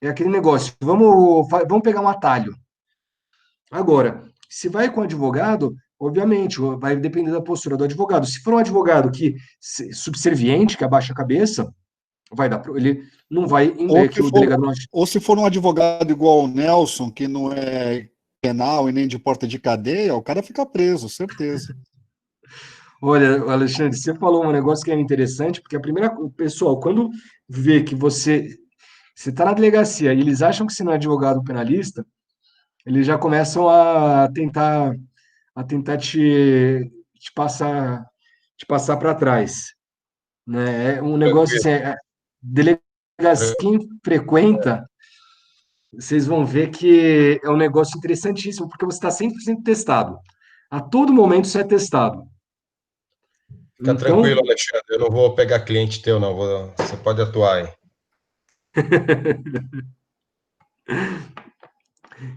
É aquele negócio, vamos pegar um atalho. Agora, se vai com advogado, obviamente, vai depender da postura do advogado. Se for um advogado subserviente, que abaixa a cabeça, ele não vai que o delegado não... Ou se for um advogado igual o Nelson, que não é penal e nem de porta de cadeia, o cara fica preso, certeza. Olha, Alexandre, você falou um negócio que é interessante, porque o pessoal, quando vê que você está na delegacia e eles acham que você não é advogado penalista, eles já começam a tentar te passar para trás, né? É um negócio assim, delegacia quem frequenta, vocês vão ver que é um negócio interessantíssimo, porque você está sempre sendo testado. A todo momento você é testado. Fica tranquilo, Alexandre, eu não vou pegar cliente teu, não. Você pode atuar aí.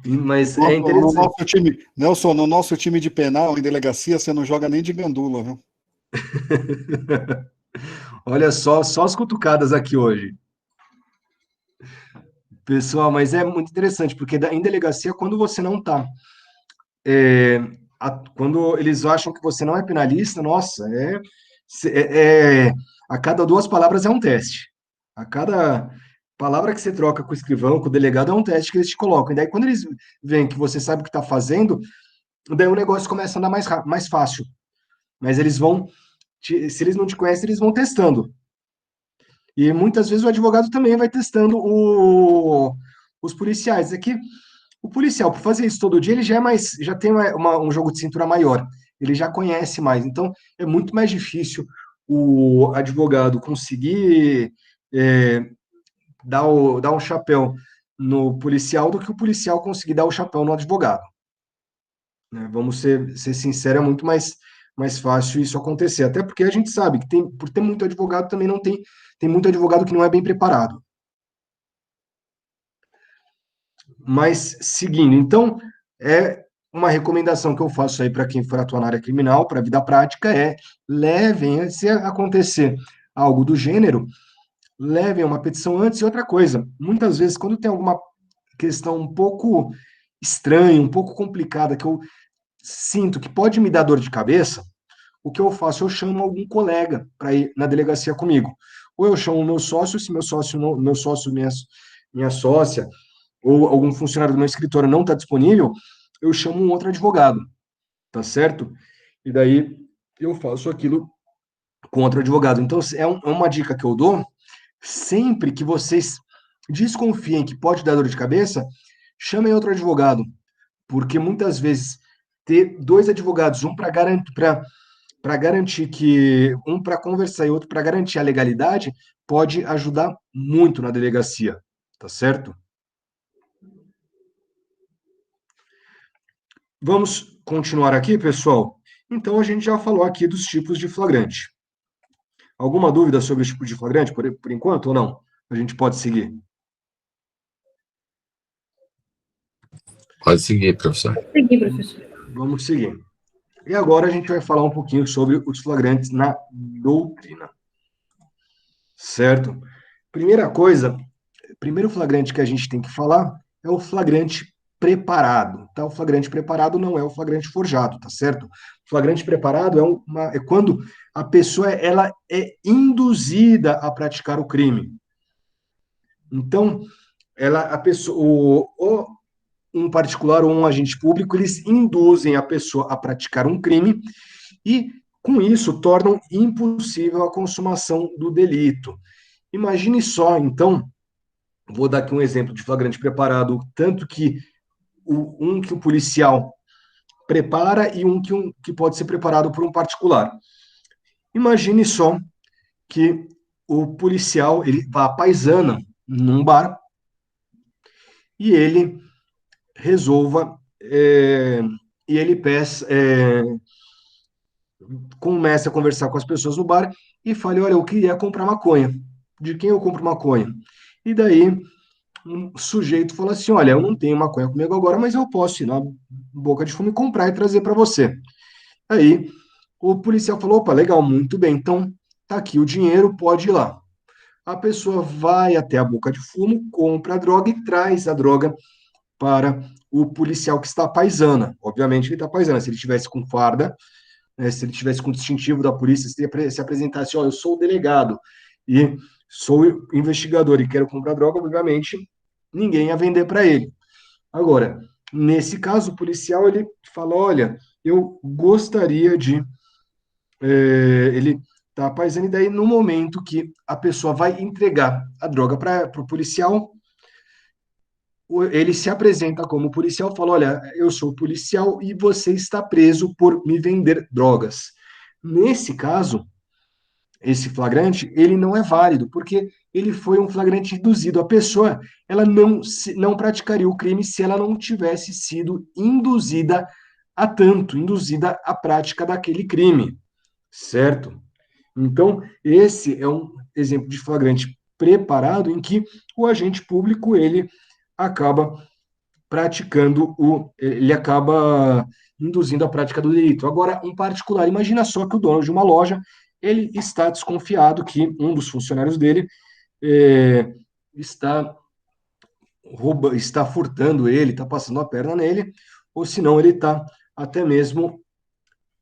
Mas é interessante. No nosso time, Nelson, no nosso time de penal, em delegacia, você não joga nem de gandula, viu? Olha só as cutucadas aqui hoje. Pessoal, mas é muito interessante, porque em delegacia, quando você não está, quando eles acham que você não é penalista, nossa, a cada 2 palavras é um teste. A cada palavra que você troca com o escrivão, com o delegado, é um teste que eles te colocam. E daí, quando eles veem que você sabe o que está fazendo, daí o negócio começa a andar mais fácil. Mas eles se eles não te conhecem, eles vão testando. E muitas vezes o advogado também vai testando os policiais. É que o policial, por fazer isso todo dia, ele já tem um jogo de cintura maior. Ele já conhece mais. Então, é muito mais difícil o advogado conseguir dar um chapéu no policial do que o policial conseguir dar o chapéu no advogado. Né? Vamos ser sinceros, é muito mais fácil isso acontecer. Até porque a gente sabe que por ter muito advogado também não tem muito advogado que não é bem preparado. Mas, seguindo, então, uma recomendação que eu faço aí para quem for atuar na área criminal, para a vida prática, levem, se acontecer algo do gênero, levem uma petição antes. E outra coisa, muitas vezes, quando tem alguma questão um pouco estranha, um pouco complicada, que eu sinto que pode me dar dor de cabeça, o que eu faço? Eu chamo algum colega para ir na delegacia comigo. Ou eu chamo o meu sócio, se minha sócia, ou algum funcionário do meu escritório não está disponível, eu chamo um outro advogado, tá certo? E daí eu faço aquilo com outro advogado. Então, é uma dica que eu dou, sempre que vocês desconfiem que pode dar dor de cabeça, chamem outro advogado, porque muitas vezes ter 2 advogados, um para garantir que um para conversar e outro para garantir a legalidade, pode ajudar muito na delegacia, tá certo? Vamos continuar aqui, pessoal? Então, a gente já falou aqui dos tipos de flagrante. Alguma dúvida sobre o tipo de flagrante, por enquanto, ou não? A gente pode seguir. Pode seguir, professor. Pode seguir, professor. Vamos seguir. E agora a gente vai falar um pouquinho sobre os flagrantes na doutrina. Certo? Primeiro flagrante que a gente tem que falar é o flagrante preparado. Tá? O flagrante preparado não é o flagrante forjado, tá certo? O flagrante preparado é quando a pessoa ela é induzida a praticar o crime. Então, um particular ou um agente público, eles induzem a pessoa a praticar um crime e, com isso, tornam impossível a consumação do delito. Imagine só, então, vou dar aqui um exemplo de flagrante preparado, tanto que que o policial prepara e que pode ser preparado por um particular. Imagine só que o policial ele vá à paisana num bar e ele resolva e ele peça comece a conversar com as pessoas no bar e fale, olha, eu queria comprar maconha. De quem eu compro maconha? E daí um sujeito fala assim, olha, eu não tenho maconha comigo agora, mas eu posso ir na Boca de Fumo e comprar e trazer para você. Aí o policial falou, opa, legal, muito bem, então tá aqui o dinheiro, pode ir lá. A pessoa vai até a Boca de Fumo, compra a droga e traz a droga para o policial que está à paisana. Obviamente ele está à paisana, se ele tivesse com farda, se ele tivesse com distintivo da polícia, se apresentasse, ó, eu sou o delegado e sou investigador e quero comprar droga, obviamente ninguém ia vender para ele. Agora, nesse caso, o policial, ele fala, olha, eu gostaria de... ele tá paisando, e daí, no momento que a pessoa vai entregar a droga para o policial, ele se apresenta como policial, fala, olha, eu sou policial e você está preso por me vender drogas. Nesse caso, esse flagrante, ele não é válido, porque ele foi um flagrante induzido. A pessoa, ela não praticaria o crime se ela não tivesse sido induzida a tanto, induzida à prática daquele crime, certo? Então, esse é um exemplo de flagrante preparado em que o agente público, ele acaba ele acaba induzindo a prática do delito. Agora, um particular, imagina só que o dono de uma loja, ele está desconfiado que um dos funcionários dele está furtando ele, está passando a perna nele, ou senão ele está até mesmo,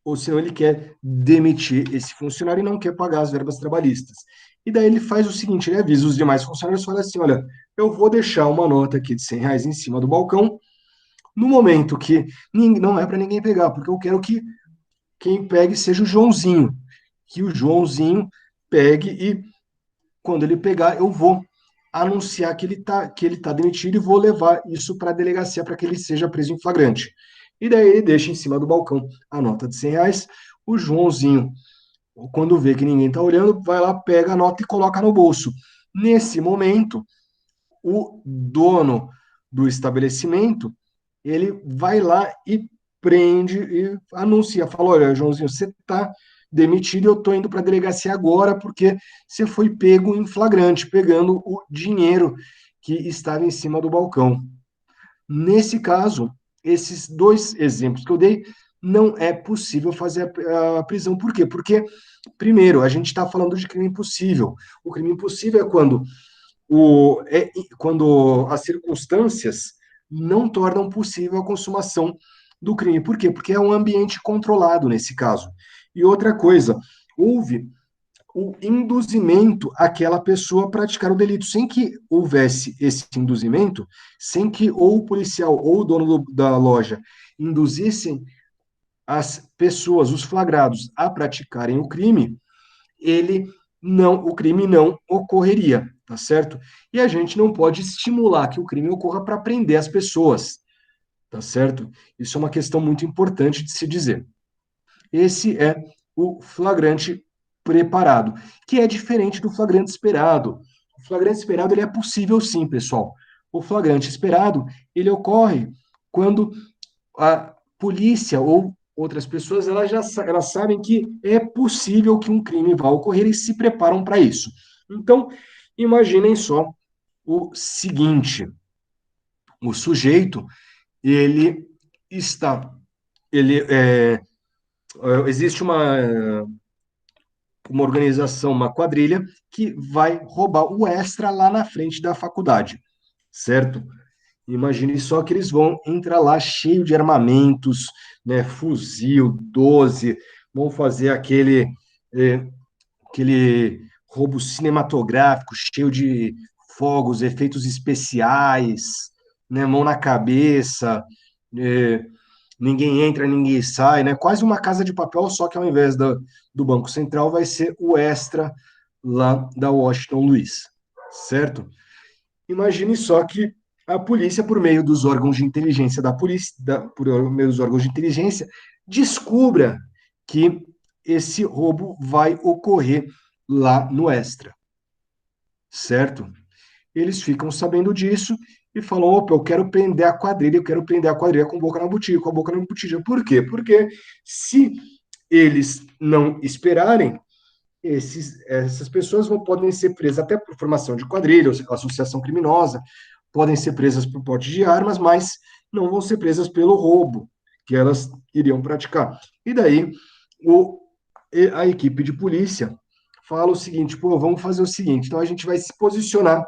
ou senão ele quer demitir esse funcionário e não quer pagar as verbas trabalhistas. E daí ele faz o seguinte, ele avisa os demais funcionários, fala assim, olha, eu vou deixar uma nota aqui de R$ 100 em cima do balcão, no momento que não é para ninguém pegar, porque eu quero que quem pegue seja o Joãozinho, que o Joãozinho pegue e, quando ele pegar, eu vou anunciar que ele tá demitido e vou levar isso para a delegacia para que ele seja preso em flagrante. E daí ele deixa em cima do balcão a nota de R$ 100, o Joãozinho, quando vê que ninguém está olhando, vai lá, pega a nota e coloca no bolso. Nesse momento, o dono do estabelecimento, ele vai lá e prende e anuncia, fala, olha, Joãozinho, você está demitido e eu estou indo para a delegacia agora porque você foi pego em flagrante, pegando o dinheiro que estava em cima do balcão. Nesse caso, esses dois exemplos que eu dei, não é possível fazer a prisão. Por quê? Porque, primeiro, a gente está falando de crime impossível. O crime impossível é quando as circunstâncias não tornam possível a consumação do crime. Por quê? Porque é um ambiente controlado nesse caso. E outra coisa, houve o induzimento àquela pessoa a praticar o delito. Sem que houvesse esse induzimento, sem que ou o policial ou o dono da loja induzissem as pessoas, os flagrados, a praticarem o crime, o crime não ocorreria, tá certo? E a gente não pode estimular que o crime ocorra para prender as pessoas, tá certo? Isso é uma questão muito importante de se dizer. Esse é o flagrante preparado, que é diferente do flagrante esperado. O flagrante esperado ele é possível sim, pessoal. O flagrante esperado, ele ocorre quando a polícia ou outras pessoas elas sabem que é possível que um crime vá ocorrer e se preparam para isso. Então, imaginem só o seguinte: o sujeito existe uma organização, uma quadrilha que vai roubar o Extra lá na frente da faculdade, certo? Imagine só que eles vão entrar lá cheio de armamentos, né, fuzil, 12, vão fazer aquele roubo cinematográfico, cheio de fogos, efeitos especiais, né, mão na cabeça, ninguém entra, ninguém sai, né? Quase uma casa de papel, só que ao invés do Banco Central vai ser o Extra lá da Washington Luiz, certo? Imagine só que a polícia, por meio dos órgãos de inteligência da polícia, por meio dos órgãos de inteligência, descubra que esse roubo vai ocorrer lá no Extra, certo? Eles ficam sabendo disso e falam, opa, eu quero prender a quadrilha, com boca na botija, com a boca na botija. Por quê? Porque se eles não esperarem, essas pessoas podem ser presas até por formação de quadrilha, ou associação criminosa, podem ser presas por porte de armas, mas não vão ser presas pelo roubo que elas iriam praticar. E daí, a equipe de polícia fala o seguinte, pô, vamos fazer o seguinte, então a gente vai se posicionar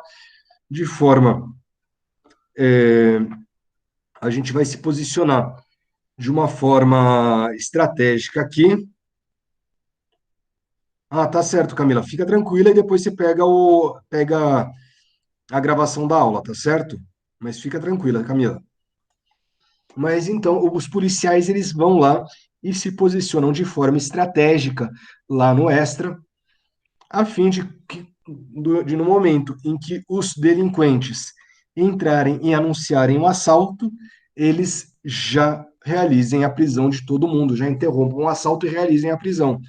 de forma... a gente vai se posicionar de uma forma estratégica aqui. Ah, tá certo, Camila. Fica tranquila e depois você pega a gravação da aula, tá certo? Mas fica tranquila, Camila. Mas então, os policiais, eles vão lá e se posicionam de forma estratégica lá no Extra, a fim de no momento em que os delinquentes entrarem e anunciarem o assalto, eles já realizem a prisão de todo mundo, já interrompam o assalto e realizem a prisão.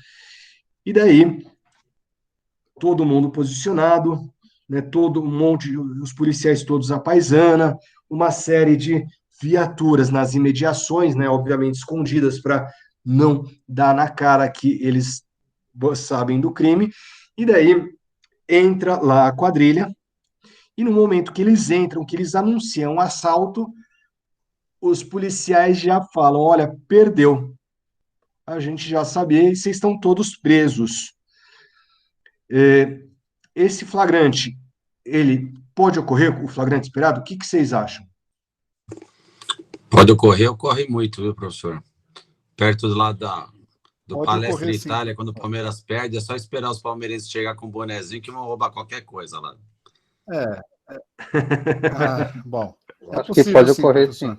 E daí, todo mundo posicionado, né, todo um monte, os policiais todos à paisana, uma série de viaturas nas imediações, né, obviamente escondidas para não dar na cara que eles sabem do crime, e daí entra lá a quadrilha, e no momento que eles entram, que eles anunciam o assalto, os policiais já falam, olha, perdeu, a gente já sabia, e vocês estão todos presos. Esse flagrante, ele pode ocorrer, o flagrante esperado? O que vocês acham? Pode ocorrer, ocorre muito, viu, professor? Perto do lado do Pode Palestra ocorrer, sim. Itália, quando o Palmeiras perde, é só esperar os palmeirenses chegar com um bonezinho que vão roubar qualquer coisa lá. Bom, Acho que pode ocorrer, professor. sim.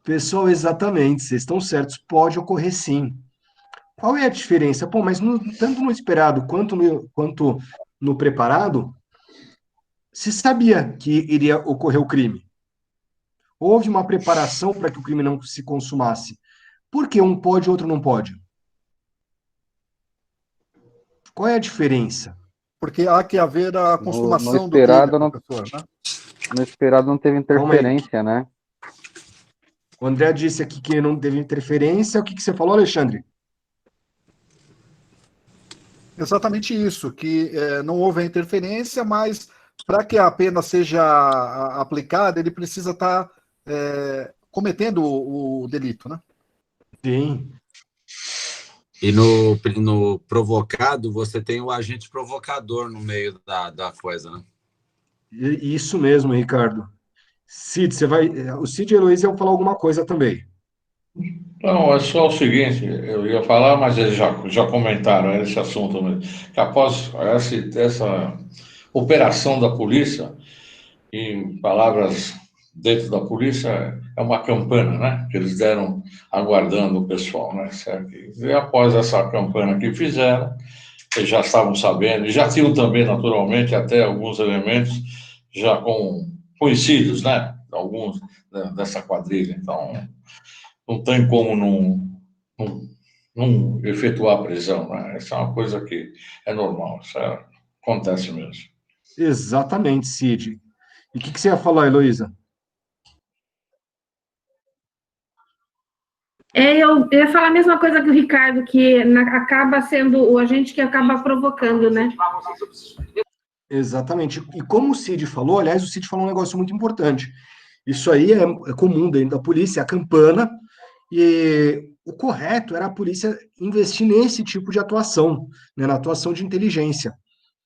Pessoal, exatamente, vocês estão certos, pode ocorrer sim. Qual é a diferença? Pô, mas tanto no esperado quanto no preparado, se sabia que iria ocorrer o crime. Houve uma preparação para que o crime não se consumasse. Por que um pode e outro não pode? Qual é a diferença? Porque há que haver a consumação no esperado, do crime, professor, né? No esperado não teve interferência, né? O André disse aqui que não teve interferência. O que você falou, Alexandre? Exatamente isso, que não houve a interferência, mas para que a pena seja aplicada, ele precisa estar cometendo o delito, né? Sim. E no provocado, você tem o agente provocador no meio da coisa, né? Isso mesmo, Ricardo. Cid, o Cid e a Heloísa iam falar alguma coisa também. Não, é só o seguinte, eu ia falar, mas eles já comentaram esse assunto mesmo, que após essa operação da polícia, em palavras dentro da polícia, é uma campana, né, que eles deram aguardando o pessoal, né, certo? E após essa campana que fizeram, eles já estavam sabendo, e já tinham também, naturalmente, até alguns elementos já conhecidos, né, alguns dessa quadrilha, então... não tem como não efetuar a prisão, né? Isso é uma coisa que é normal, isso acontece mesmo. Exatamente, Cid. E o que você ia falar, Heloísa? Eu ia falar a mesma coisa que o Ricardo, que acaba sendo o agente que acaba provocando, né? Exatamente. E como o Cid falou, aliás, o Cid falou um negócio muito importante. Isso aí é comum dentro da polícia, a campana, e o correto era a polícia investir nesse tipo de atuação, né, na atuação de inteligência,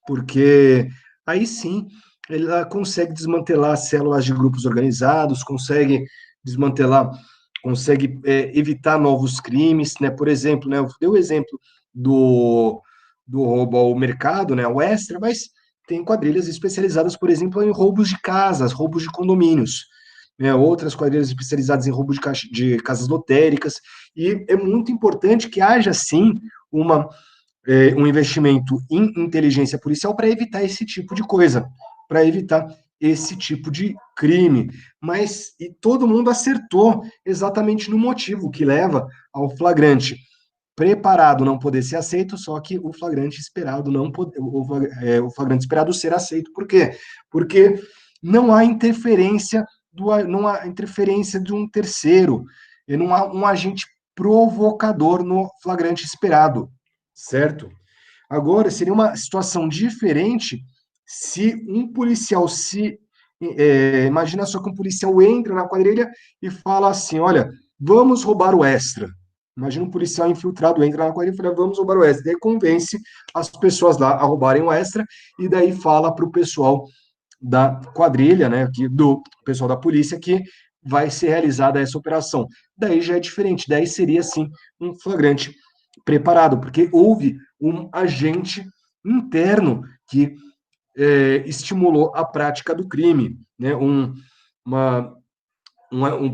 porque aí sim ela consegue desmantelar células de grupos organizados, consegue desmantelar, consegue evitar novos crimes, né? Por exemplo, né, eu dei o exemplo do roubo ao mercado, né, ao Extra, mas tem quadrilhas especializadas, por exemplo, em roubos de casas, roubos de condomínios, né? Outras quadrilhas especializadas em roubo de casas lotéricas, e é muito importante que haja, sim, um investimento em inteligência policial para evitar esse tipo de coisa, para evitar esse tipo de crime. Mas e todo mundo acertou exatamente no motivo que leva ao flagrante preparado não poder ser aceito, só que o flagrante esperado não poder, o flagrante esperado ser aceito. Por quê? Porque não há interferência não há interferência de um terceiro, e não há um agente provocador no flagrante esperado, certo? Agora, seria uma situação diferente se um policial imagina só que um policial entra na quadrilha e fala assim, olha, vamos roubar o extra. Imagina um policial infiltrado entra na quadrilha e fala, vamos roubar o extra. Daí convence as pessoas lá a roubarem o extra e daí fala para o pessoal da quadrilha, né, do pessoal da polícia, que vai ser realizada essa operação. Daí já é diferente, daí seria, sim, um flagrante preparado, porque houve um agente interno que estimulou a prática do crime, né, um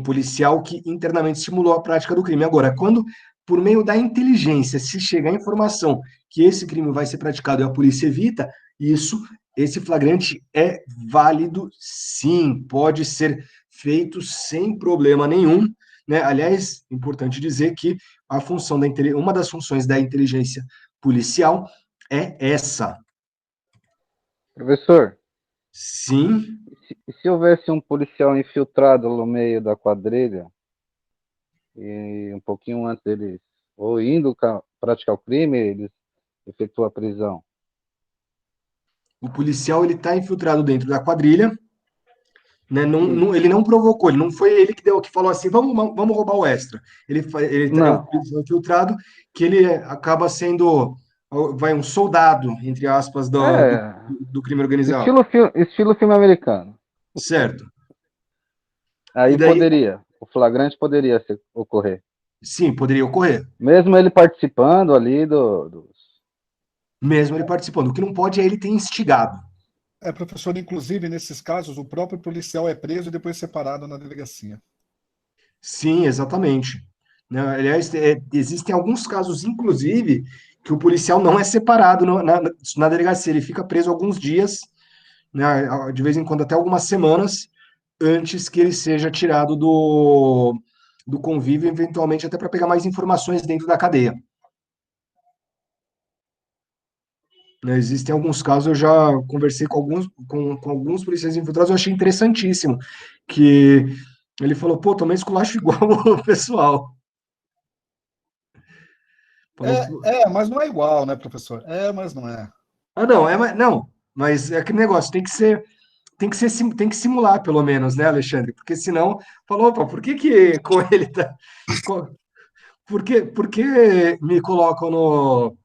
policial que internamente estimulou a prática do crime. Agora, quando, por meio da inteligência, se chegar a informação que esse crime vai ser praticado e a polícia evita, esse flagrante é válido, sim, pode ser feito sem problema nenhum, né? Aliás, importante dizer que uma das funções da inteligência policial é essa. Professor, Sim. e se houvesse um policial infiltrado no meio da quadrilha, e um pouquinho antes deles, ou indo praticar o crime, eles efetuam a prisão? O policial ele está infiltrado dentro da quadrilha, né? Ele não provocou, ele não foi ele que falou assim, vamos roubar o extra. Ele é um policial infiltrado que ele acaba sendo um soldado, entre aspas, do crime organizado. Estilo filme americano. Certo. Aí daí, o flagrante poderia ocorrer. Sim, poderia ocorrer. Mesmo ele participando ali Mesmo ele participando. O que não pode é ele ter instigado. Professor, inclusive, nesses casos, o próprio policial é preso e depois separado na delegacia. Sim, exatamente. Né, aliás, existem alguns casos, inclusive, que o policial não é separado na delegacia, ele fica preso alguns dias, né, de vez em quando até algumas semanas, antes que ele seja tirado do convívio, eventualmente até para pegar mais informações dentro da cadeia. Né, existem alguns casos, eu já conversei com alguns policiais infiltrados, eu achei interessantíssimo, que ele falou, pô, tomei esculacho igual o pessoal. Mas não é igual, né, professor? Mas não é. Não, mas é aquele negócio, tem que simular, pelo menos, né, Alexandre? Porque senão, falou, opa, por que com ele tá. Por que me colocam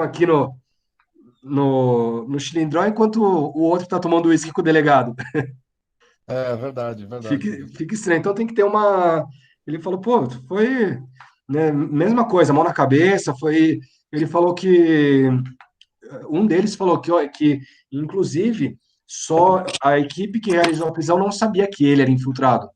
aqui no cilindrão enquanto o outro tá tomando uísque com o delegado? Verdade. Fica estranho. Então tem que ter uma. Ele falou, pô, foi. Né, mesma coisa, mão na cabeça, foi. Ele falou que. Um deles falou que inclusive, só a equipe que realizou a prisão não sabia que ele era infiltrado.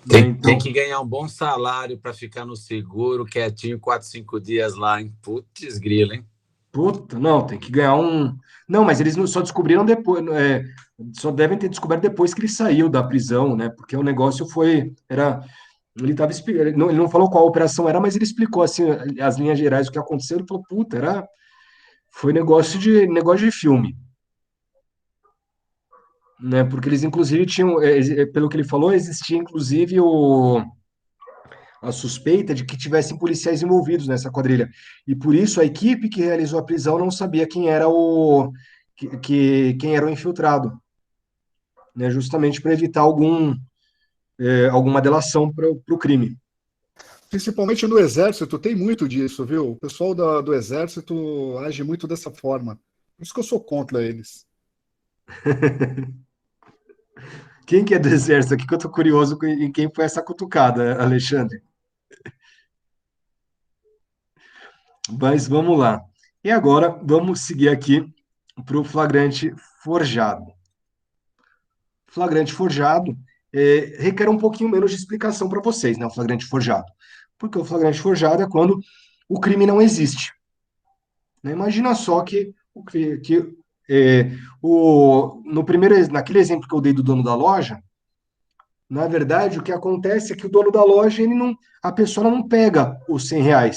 Tem que ganhar um bom salário para ficar no seguro, quietinho, 4, 5 dias lá, hein? Putz, grila, hein? Puta, não, tem que ganhar um. Não, mas eles só descobriram depois, só devem ter descoberto depois que ele saiu da prisão, né? Porque o negócio ele não falou qual operação era, mas ele explicou assim as linhas gerais do que aconteceu. Ele falou, puta, foi negócio de filme, né? Porque eles inclusive tinham, pelo que ele falou, existia inclusive a suspeita de que tivessem policiais envolvidos nessa quadrilha. E por isso a equipe que realizou a prisão não sabia quem era quem era o infiltrado, né? Justamente para evitar alguma delação para o crime. Principalmente no Exército, tem muito disso, viu? O pessoal do Exército age muito dessa forma. Por isso que eu sou contra eles. Quem que é do Exército aqui que eu estou curioso em quem foi essa cutucada, Alexandre? Mas vamos lá. E agora vamos seguir aqui para o flagrante forjado. Flagrante forjado requer um pouquinho menos de explicação para vocês, né? O flagrante forjado. Porque o flagrante forjado é quando o crime não existe. Né? Imagina só naquele exemplo que eu dei do dono da loja, na verdade, o que acontece é que o dono da loja, a pessoa não pega os R$ 100.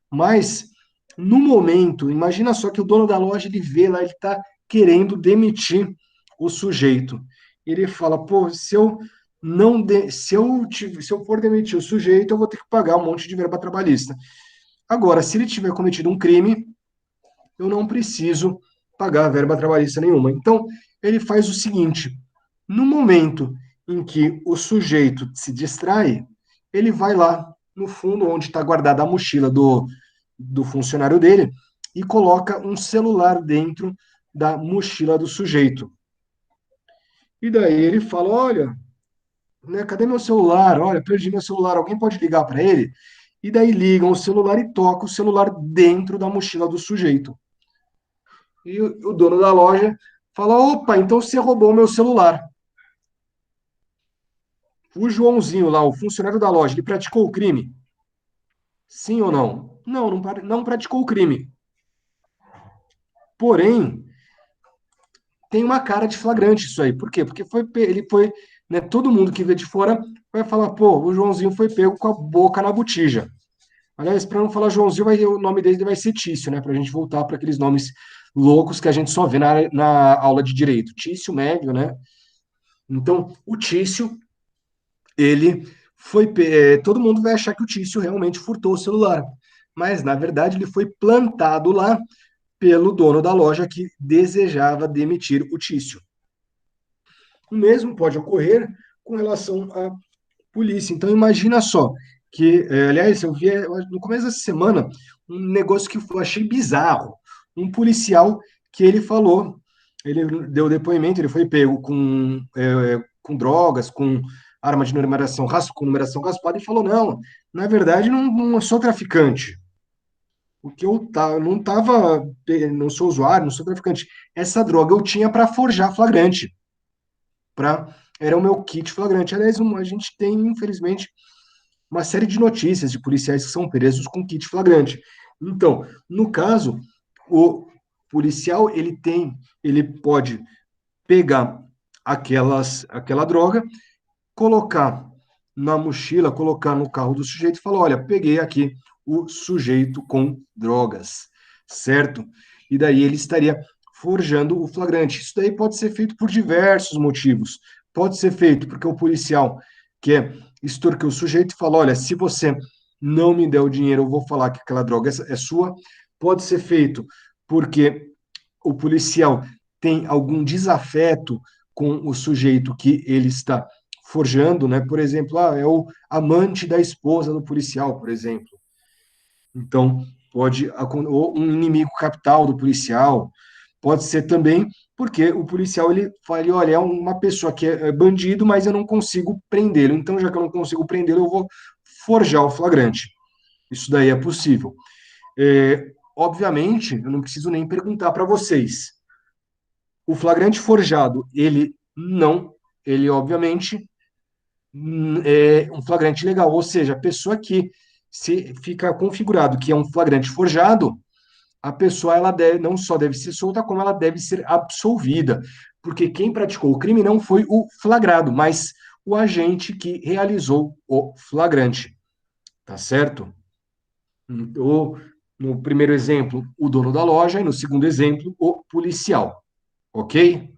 Mas, no momento, imagina só que o dono da loja, ele vê lá, ele está querendo demitir o sujeito. Ele fala, pô, se eu for demitir o sujeito, eu vou ter que pagar um monte de verba trabalhista. Agora, se ele tiver cometido um crime, eu não preciso pagar verba trabalhista nenhuma. Então, ele faz o seguinte: no momento em que o sujeito se distrai, ele vai lá no fundo, onde está guardada a mochila do funcionário dele, e coloca um celular dentro da mochila do sujeito. E daí ele fala: olha, né, cadê meu celular? Olha, perdi meu celular, alguém pode ligar para ele? E daí ligam o celular e toca o celular dentro da mochila do sujeito. E o dono da loja fala: opa, então você roubou meu celular. O Joãozinho lá, o funcionário da loja, ele praticou o crime? Sim ou não? Não praticou o crime. Porém, tem uma cara de flagrante isso aí. Por quê? Porque ele foi, né, todo mundo que vê de fora vai falar: pô, o Joãozinho foi pego com a boca na botija. Aliás, para não falar Joãozinho, o nome dele vai ser Tício, né? Para a gente voltar para aqueles nomes loucos que a gente só vê na aula de direito. Tício Médio, né? Então, o Tício, ele todo mundo vai achar que o Tício realmente furtou o celular. Mas, na verdade, ele foi plantado lá pelo dono da loja que desejava demitir o Tício. O mesmo pode ocorrer com relação à polícia. Então, imagina só que, aliás, eu vi no começo dessa semana um negócio que eu achei bizarro. Um policial que ele falou, ele deu depoimento, ele foi pego com drogas, com arma de numeração, com numeração raspada, e falou: não, na verdade, não sou traficante. Porque eu não sou usuário, não sou traficante. Essa droga eu tinha para forjar flagrante. Era o meu kit flagrante. Aliás, a gente tem, infelizmente, uma série de notícias de policiais que são presos com kit flagrante. Então, no caso, o policial, ele pode pegar aquela droga, colocar na mochila, colocar no carro do sujeito e falar: olha, peguei aqui o sujeito com drogas, certo? E daí ele estaria forjando o flagrante. Isso daí pode ser feito por diversos motivos. Pode ser feito porque o policial quer extorquir o sujeito e fala: olha, se você não me der o dinheiro, eu vou falar que aquela droga é sua. Pode ser feito porque o policial tem algum desafeto com o sujeito que ele está forjando, né? Por exemplo, é o amante da esposa do policial, por exemplo. Então, ou um inimigo capital do policial. Pode ser também porque o policial, ele fala: olha, é uma pessoa que é bandido, mas eu não consigo prendê-lo. Então, já que eu não consigo prendê-lo, eu vou forjar o flagrante. Isso daí é possível. Obviamente, eu não preciso nem perguntar para vocês. O flagrante forjado, ele obviamente é um flagrante legal, ou seja, a pessoa que se fica configurado que é um flagrante forjado, a pessoa não só deve ser solta, como ela deve ser absolvida, porque quem praticou o crime não foi o flagrado, mas o agente que realizou o flagrante, tá certo? No primeiro exemplo, o dono da loja, e no segundo exemplo, o policial, ok?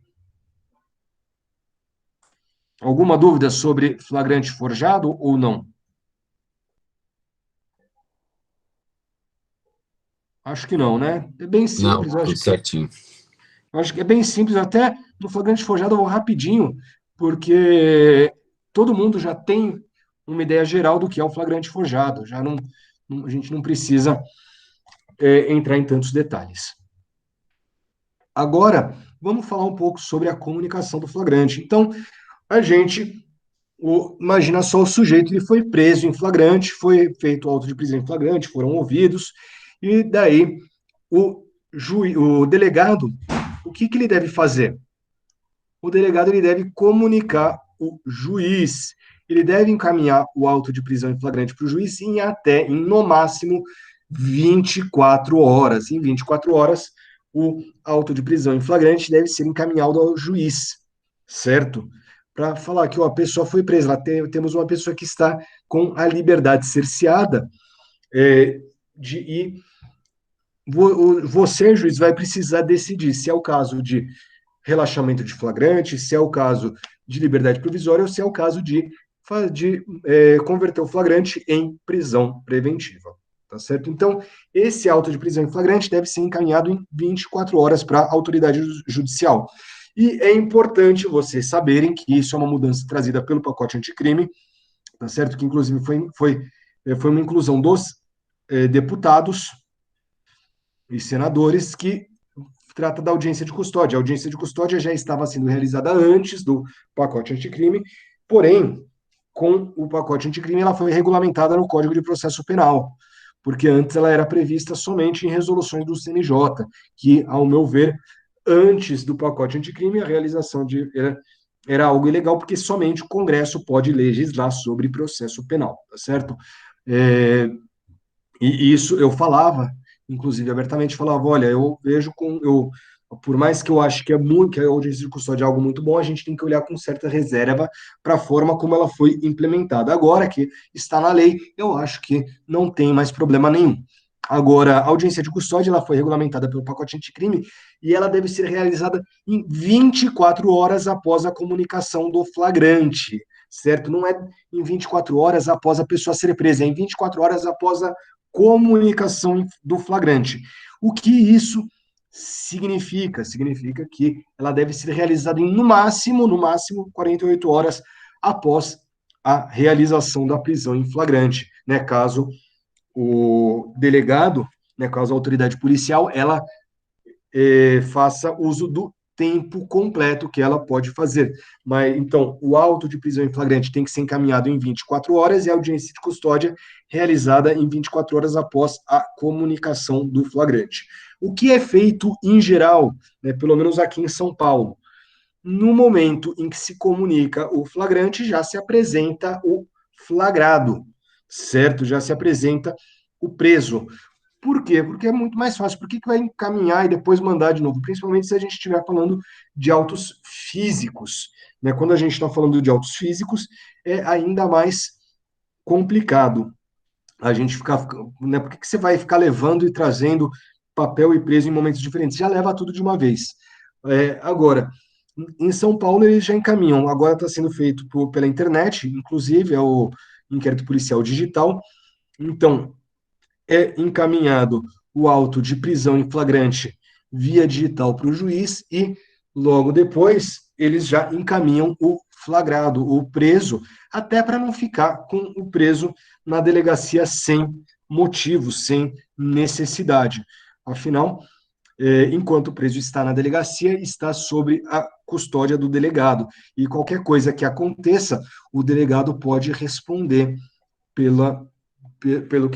Alguma dúvida sobre flagrante forjado ou não? Acho que não, né? É bem simples. Não, tudo certinho. Eu acho que é bem simples. Até no flagrante forjado eu vou rapidinho, porque todo mundo já tem uma ideia geral do que é o flagrante forjado. A gente não precisa entrar em tantos detalhes. Agora, vamos falar um pouco sobre a comunicação do flagrante. Então, imagina só, o sujeito ele foi preso em flagrante, foi feito auto de prisão em flagrante, foram ouvidos, e daí o o delegado, o que ele deve fazer? O delegado ele deve comunicar o juiz, ele deve encaminhar o auto de prisão em flagrante para o juiz no máximo, 24 horas. Em 24 horas, o auto de prisão em flagrante deve ser encaminhado ao juiz, certo? Para falar que ó, a pessoa foi presa, lá temos uma pessoa que está com a liberdade cerceada, e você, juiz, vai precisar decidir se é o caso de relaxamento de flagrante, se é o caso de liberdade provisória ou se é o caso de converter o flagrante em prisão preventiva, tá certo? Então, esse auto de prisão em flagrante deve ser encaminhado em 24 horas para a autoridade judicial. E é importante vocês saberem que isso é uma mudança trazida pelo pacote anticrime, tá certo? Que, inclusive, foi uma inclusão dos deputados e senadores que trata da audiência de custódia. A audiência de custódia já estava sendo realizada antes do pacote anticrime, porém, com o pacote anticrime, ela foi regulamentada no Código de Processo Penal, porque antes ela era prevista somente em resoluções do CNJ, que, ao meu ver, antes do pacote anticrime, a realização era algo ilegal, porque somente o Congresso pode legislar sobre processo penal, tá certo? E isso eu falava, inclusive abertamente, falava, olha, eu vejo por mais que eu acho que a audiência de custódia é algo muito bom, a gente tem que olhar com certa reserva para a forma como ela foi implementada. Agora que está na lei, eu acho que não tem mais problema nenhum. Agora, a audiência de custódia ela foi regulamentada pelo pacote anticrime e ela deve ser realizada em 24 horas após a comunicação do flagrante, certo? Não é em 24 horas após a pessoa ser presa, é em 24 horas após a comunicação do flagrante. O que isso significa? Significa que ela deve ser realizada em, no máximo, 48 horas após a realização da prisão em flagrante, né? Caso o delegado, né, caso a autoridade policial, ela faça uso do tempo completo que ela pode fazer. Mas, então, o auto de prisão em flagrante tem que ser encaminhado em 24 horas e a audiência de custódia realizada em 24 horas após a comunicação do flagrante. O que é feito em geral, né, pelo menos aqui em São Paulo? No momento em que se comunica o flagrante, já se apresenta o flagrado, certo? Já se apresenta o preso. Por quê? Porque é muito mais fácil. Por que vai encaminhar e depois mandar de novo? Principalmente se a gente estiver falando de autos físicos, né? Quando a gente está falando de autos físicos, é ainda mais complicado. A gente ficar, né? Por que você vai ficar levando e trazendo papel e preso em momentos diferentes? Já leva tudo de uma vez. Agora, em São Paulo, eles já encaminham. Agora está sendo feito pela internet, inclusive, é o inquérito policial digital. Então, é encaminhado o auto de prisão em flagrante via digital para o juiz e, logo depois, eles já encaminham o flagrado, o preso, até para não ficar com o preso na delegacia sem motivo, sem necessidade. Afinal, enquanto o preso está na delegacia, está sob a custódia do delegado. E qualquer coisa que aconteça, o delegado pode responder pelo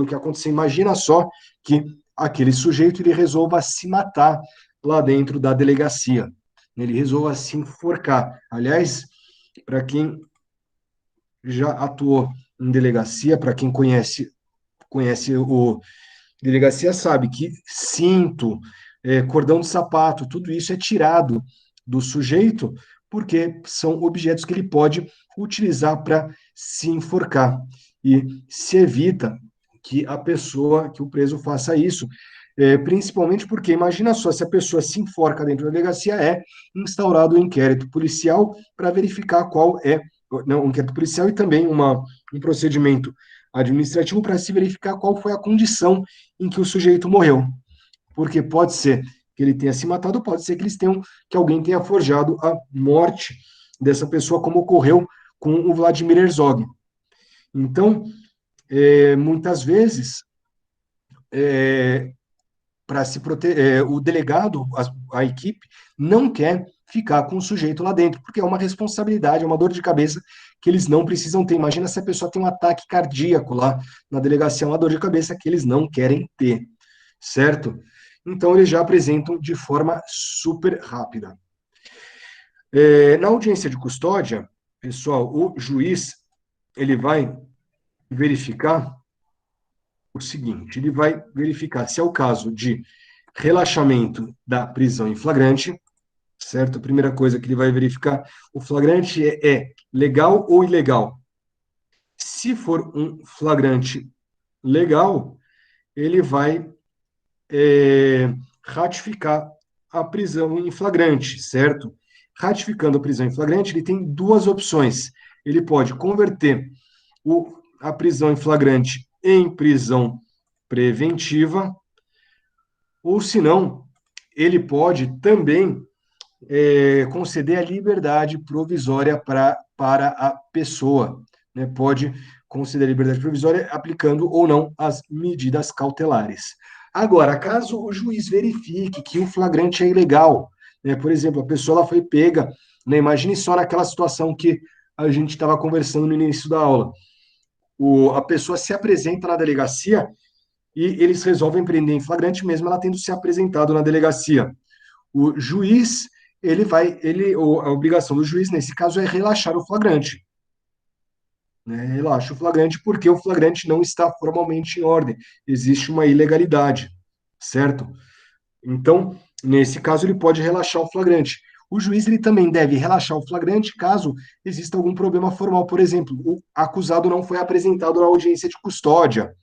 que aconteceu. Imagina só que aquele sujeito ele resolva se matar lá dentro da delegacia. Ele resolva se enforcar. Aliás, para quem já atuou em delegacia, para quem conhece o delegacia, sabe que cinto, cordão de sapato, tudo isso é tirado do sujeito, porque são objetos que ele pode utilizar para se enforcar. E se evita que o preso faça isso, principalmente porque, imagina só, se a pessoa se enforca dentro da delegacia, é instaurado um inquérito policial para verificar qual é, um inquérito policial e também um procedimento administrativo para se verificar qual foi a condição em que o sujeito morreu. Porque pode ser que ele tenha se matado, pode ser que alguém tenha forjado a morte dessa pessoa, como ocorreu com o Vladimir Herzog. Então, muitas vezes, para se proteger, o delegado, a equipe, não quer ficar com o sujeito lá dentro, porque é uma responsabilidade, é uma dor de cabeça que eles não precisam ter. Imagina se a pessoa tem um ataque cardíaco lá na delegacia, uma dor de cabeça que eles não querem ter, certo? então eles já apresentam de forma super rápida. Na audiência de custódia, pessoal, o juiz ele vai verificar o seguinte, ele vai verificar se é o caso de relaxamento da prisão em flagrante, certo? A primeira coisa que ele vai verificar, o flagrante é legal ou ilegal. Se for um flagrante legal, ele vai ratificar a prisão em flagrante, certo? Ratificando a prisão em flagrante, ele tem duas opções. Ele pode converter a prisão em flagrante em prisão preventiva, ou se não, ele pode também conceder a liberdade provisória para a pessoa, né? Pode conceder a liberdade provisória aplicando ou não as medidas cautelares. Agora, caso o juiz verifique que o flagrante é ilegal, né? Por exemplo, a pessoa ela foi pega, né? Imagine só naquela situação que a gente estava conversando no início da aula. A pessoa se apresenta na delegacia e eles resolvem prender em flagrante mesmo ela tendo se apresentado na delegacia. O juiz, a obrigação do juiz, nesse caso, é relaxar o flagrante. Né? Relaxa o flagrante porque o flagrante não está formalmente em ordem. Existe uma ilegalidade, certo? Então, nesse caso, ele pode relaxar o flagrante. O juiz ele também deve relaxar o flagrante caso exista algum problema formal. Por exemplo, o acusado não foi apresentado na audiência de custódia,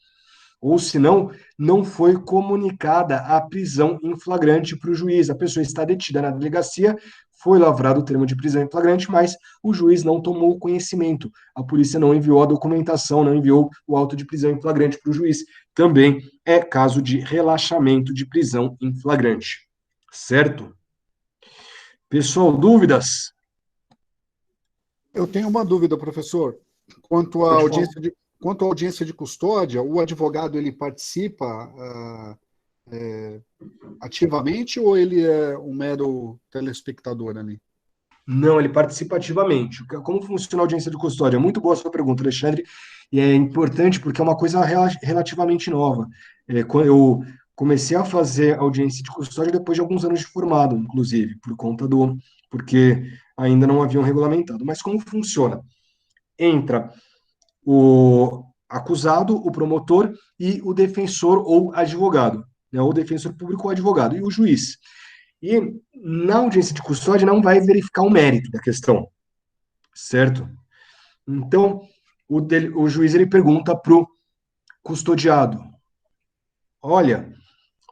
ou senão não foi comunicada a prisão em flagrante para o juiz. A pessoa está detida na delegacia, foi lavrado o termo de prisão em flagrante, mas o juiz não tomou conhecimento. A polícia não enviou a documentação, não enviou o auto de prisão em flagrante para o juiz. Também é caso de relaxamento de prisão em flagrante. Certo? Pessoal, dúvidas? Eu tenho uma dúvida, professor. Quanto à audiência de custódia, o advogado ele participa ativamente ou ele é um mero telespectador ali? Não, ele participa ativamente. Como funciona a audiência de custódia? Muito boa a sua pergunta, Alexandre, e é importante porque é uma coisa relativamente nova. Quando eu comecei a fazer audiência de custódia depois de alguns anos de formado, inclusive, porque ainda não haviam regulamentado. Mas como funciona? Entra o acusado, o promotor e o defensor ou advogado, né? O defensor público ou advogado, e o juiz. E na audiência de custódia não vai verificar o mérito da questão, certo? Então, o juiz ele pergunta para o custodiado, olha,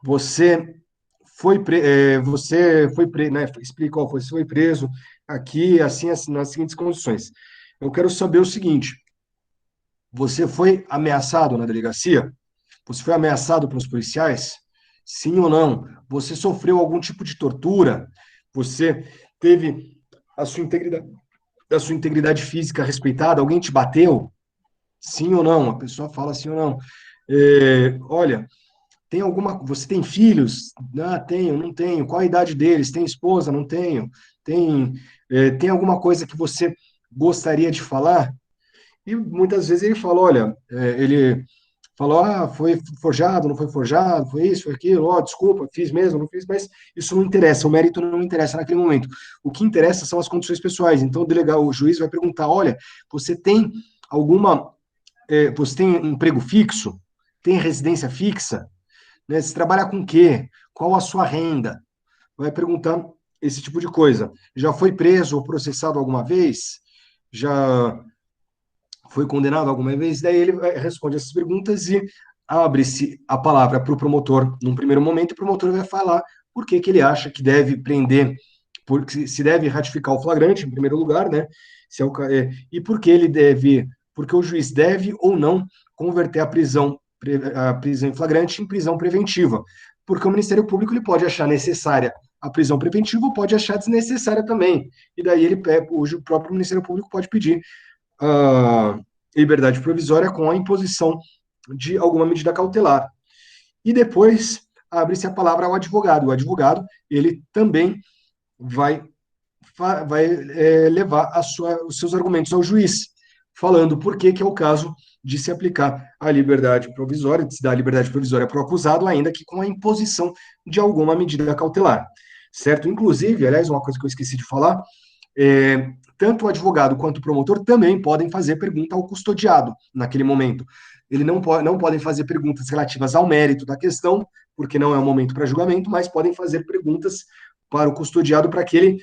você foi preso aqui, assim, nas seguintes condições. Eu quero saber o seguinte, você foi ameaçado na delegacia? Você foi ameaçado pelos policiais? Sim ou não? Você sofreu algum tipo de tortura? Você teve a sua integridade física respeitada? Alguém te bateu? Sim ou não? A pessoa fala sim ou não. Olha, você tem filhos? Ah, tenho, não tenho. Qual a idade deles? Tem esposa? Não tenho. Tem alguma coisa que você gostaria de falar? E muitas vezes ele fala, olha, ele falou, foi forjado, não foi forjado, foi isso, foi aquilo, desculpa, fiz mesmo, não fiz, mas isso não interessa, o mérito não interessa naquele momento. O que interessa são as condições pessoais. Então, o juiz vai perguntar, olha, você tem um emprego fixo? Tem residência fixa? Né? Você trabalha com o quê? Qual a sua renda? Vai perguntar esse tipo de coisa. Já foi preso ou processado alguma vez? Já foi condenado alguma vez? Daí ele responde essas perguntas e abre-se a palavra para o promotor num primeiro momento, e o promotor vai falar por que ele acha que deve prender, porque se deve ratificar o flagrante, em primeiro lugar, né? E porque o juiz deve ou não converter a prisão em flagrante em prisão preventiva. Porque o Ministério Público ele pode achar necessária a prisão preventiva ou pode achar desnecessária também. E daí o próprio Ministério Público pode pedir a liberdade provisória com a imposição de alguma medida cautelar. E depois abre-se a palavra ao advogado. O advogado, ele também vai levar os seus argumentos ao juiz. falando por que é o caso de se aplicar a liberdade provisória, de se dar a liberdade provisória para o acusado, ainda que com a imposição de alguma medida cautelar, certo? Inclusive, aliás, uma coisa que eu esqueci de falar, tanto o advogado quanto o promotor também podem fazer pergunta ao custodiado naquele momento. Ele não podem fazer perguntas relativas ao mérito da questão, porque não é o momento para julgamento, mas podem fazer perguntas para o custodiado para que ele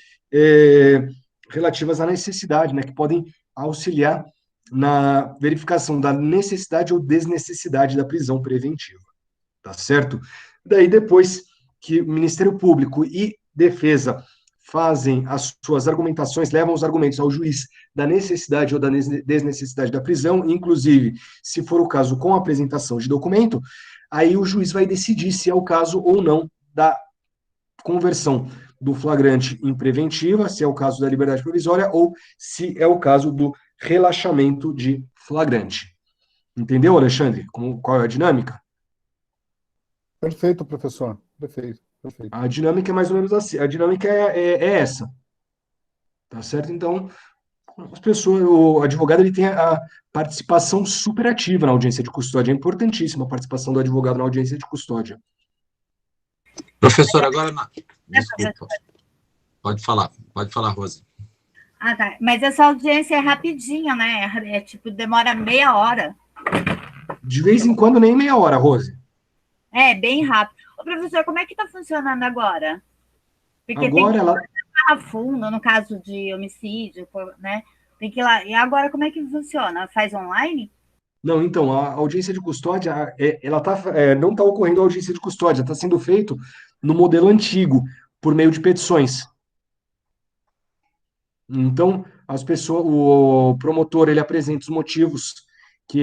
relativas à necessidade, né, que podem auxiliar na verificação da necessidade ou desnecessidade da prisão preventiva, tá certo? Daí, depois que o Ministério Público e defesa fazem as suas argumentações, levam os argumentos ao juiz da necessidade ou da desnecessidade da prisão, inclusive, se for o caso, com a apresentação de documento, aí o juiz vai decidir se é o caso ou não da conversão do flagrante em preventiva, se é o caso da liberdade provisória ou se é o caso do relaxamento de flagrante. Entendeu, Alexandre? Qual é a dinâmica? Perfeito, professor. Perfeito. A dinâmica é mais ou menos assim. A dinâmica é essa. Tá certo? Então, o advogado ele tem a participação superativa na audiência de custódia. É importantíssima a participação do advogado na audiência de custódia. Professor, agora... Desculpa. Pode falar, Rose. Ah, tá. Mas essa audiência é rapidinha, né? Tipo, demora meia hora. De vez em quando, nem meia hora, Rose. É, bem rápido. Ô, professor, como é que está funcionando agora? Porque agora tem que ela... ir a fundo, no caso de homicídio, né? Tem que ir lá. E agora, como é que funciona? Faz online? Não, então, a audiência de custódia, ela não está ocorrendo a audiência de custódia, está sendo feito no modelo antigo, por meio de petições. Então, o promotor, ele apresenta os motivos que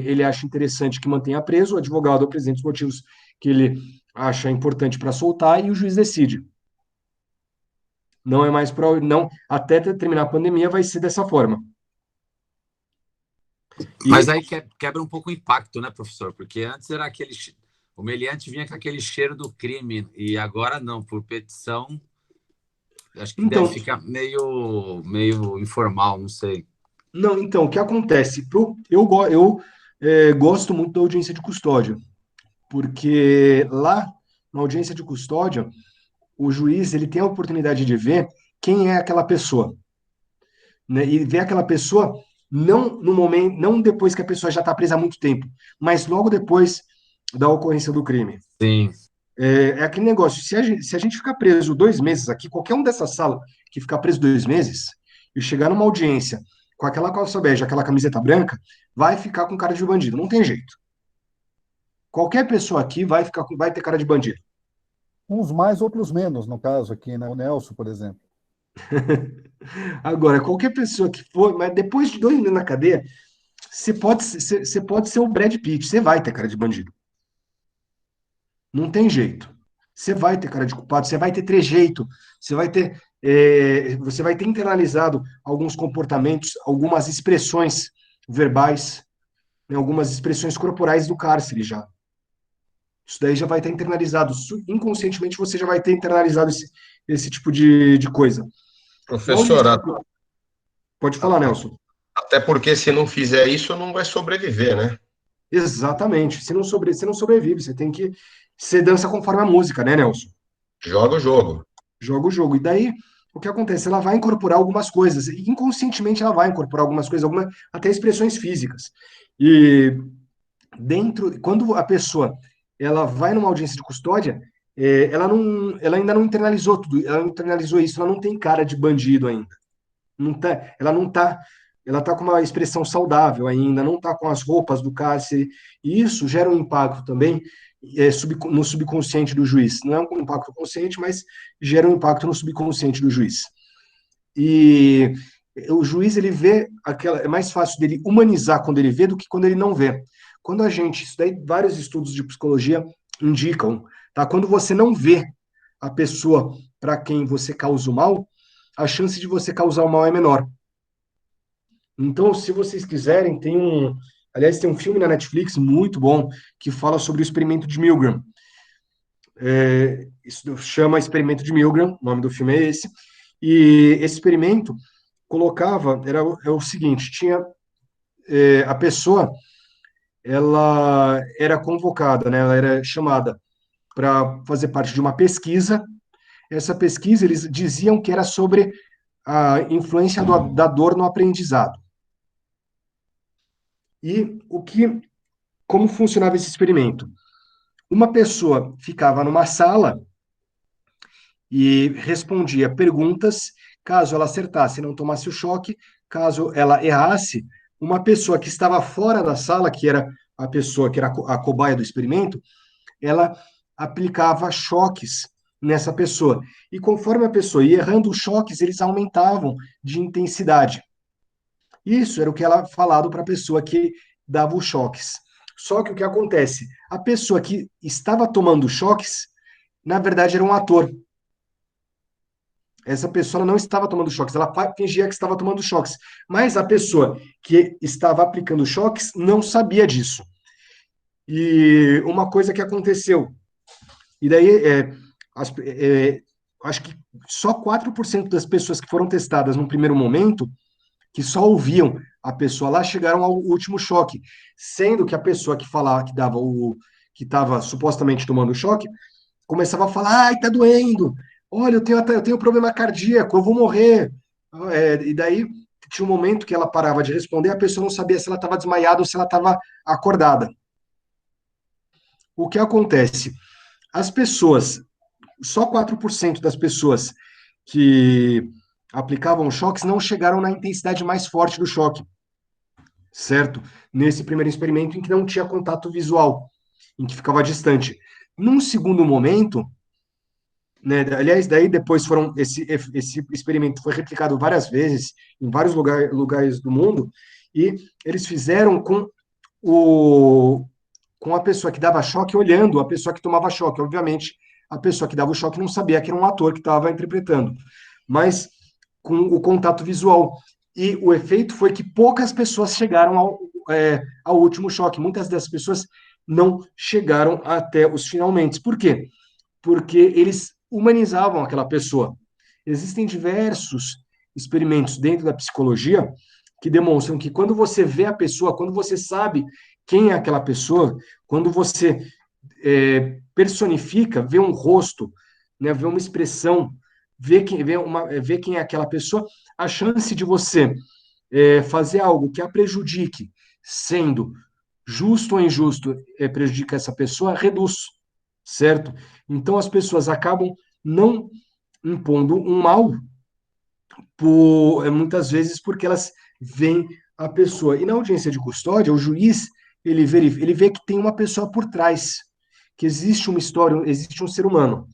ele acha interessante que mantenha preso, o advogado apresenta os motivos que ele acha importante para soltar e o juiz decide. Não é mais para... Não, até terminar a pandemia vai ser dessa forma. Mas aí quebra um pouco o impacto, né, professor? Porque antes era aquele... O meliante vinha com aquele cheiro do crime, e agora não, por petição... Acho que deve ficar meio informal, não sei. Não, então, o que acontece? Eu gosto muito da audiência de custódia, porque lá, na audiência de custódia, o juiz ele tem a oportunidade de ver quem é aquela pessoa, né? E ver aquela pessoa não no momento, não depois que a pessoa já está presa há muito tempo, mas logo depois da ocorrência do crime. Sim. É aquele negócio, se a gente ficar preso 2 meses aqui, qualquer um dessa sala que ficar preso 2 meses, e chegar numa audiência com aquela calça bege, aquela camiseta branca, vai ficar com cara de bandido, não tem jeito. Qualquer pessoa aqui vai ter cara de bandido. Uns mais, outros menos, no caso aqui, né? O Nelson, por exemplo. Agora, qualquer pessoa que for, mas depois de 2 meses na cadeia, você pode ser o Brad Pitt, você vai ter cara de bandido. Não tem jeito. Você vai ter cara de culpado, você vai ter trejeito, você vai ter internalizado alguns comportamentos, algumas expressões verbais, né, algumas expressões corporais do cárcere já. Isso daí já vai estar internalizado. Inconscientemente você já vai ter internalizado esse tipo de coisa. Professor, pode falar, Nelson. Até porque se não fizer isso, não vai sobreviver, né? Exatamente. Você não sobrevive, você tem que... Você dança conforme a música, né, Nelson? Joga o jogo. Joga o jogo. E daí, o que acontece? Ela vai incorporar algumas coisas. E inconscientemente ela vai incorporar algumas coisas, até expressões físicas. E quando a pessoa ela vai numa audiência de custódia, ela ainda não internalizou tudo. Ela não internalizou isso. Ela não tem cara de bandido ainda. Ela está com uma expressão saudável ainda, não está com as roupas do cárcere. E isso gera um impacto também no subconsciente do juiz. Não é um impacto consciente, mas gera um impacto no subconsciente do juiz. E o juiz, ele vê é mais fácil dele humanizar quando ele vê do que quando ele não vê. Quando isso daí vários estudos de psicologia indicam, tá? Quando você não vê a pessoa para quem você causa o mal, a chance de você causar o mal é menor. Então, se vocês quiserem, aliás, tem um filme na Netflix muito bom que fala sobre o experimento de Milgram. Isso chama Experimento de Milgram, o nome do filme é esse. E esse experimento é o seguinte, tinha a pessoa, ela era convocada, né? Ela era chamada para fazer parte de uma pesquisa. Essa pesquisa, eles diziam que era sobre a influência da dor no aprendizado. E como funcionava esse experimento? Uma pessoa ficava numa sala e respondia perguntas. Caso ela acertasse e não tomasse o choque, caso ela errasse, uma pessoa que estava fora da sala, que era a pessoa que era a cobaia do experimento, ela aplicava choques nessa pessoa. E conforme a pessoa ia errando os choques, eles aumentavam de intensidade. Isso era o que ela falado para a pessoa que dava os choques. Só que o que acontece? A pessoa que estava tomando choques, na verdade, era um ator. Essa pessoa não estava tomando choques, ela fingia que estava tomando choques. Mas a pessoa que estava aplicando choques não sabia disso. E uma coisa que aconteceu, e daí acho que só 4% das pessoas que foram testadas no primeiro momento, que só ouviam a pessoa lá, chegaram ao último choque, sendo que a pessoa que falava, que estava supostamente tomando choque, começava a falar, ai, tá doendo, olha, eu tenho problema cardíaco, eu vou morrer. E daí tinha um momento que ela parava de responder, a pessoa não sabia se ela estava desmaiada ou se ela estava acordada. O que acontece? As pessoas, só 4% das pessoas que aplicavam choques não chegaram na intensidade mais forte do choque, certo? Nesse primeiro experimento em que não tinha contato visual, em que ficava distante. Num segundo momento, né, aliás, daí depois esse experimento foi replicado várias vezes em vários lugares do mundo, e eles fizeram com a pessoa que dava choque olhando a pessoa que tomava choque. Obviamente, a pessoa que dava o choque não sabia que era um ator que estava interpretando, mas com o contato visual. E o efeito foi que poucas pessoas chegaram ao último choque. Muitas dessas pessoas não chegaram até os finalmente. Por quê? Porque eles humanizavam aquela pessoa. Existem diversos experimentos dentro da psicologia que demonstram que quando você vê a pessoa, quando você sabe quem é aquela pessoa, quando você personifica, vê um rosto, né, vê uma expressão, vê quem é aquela pessoa, a chance de você fazer algo que a prejudique, sendo justo ou injusto, prejudica essa pessoa, reduz, certo? Então as pessoas acabam não impondo um mal, muitas vezes porque elas veem a pessoa. E na audiência de custódia, o juiz ele vê que tem uma pessoa por trás, que existe uma história, existe um ser humano.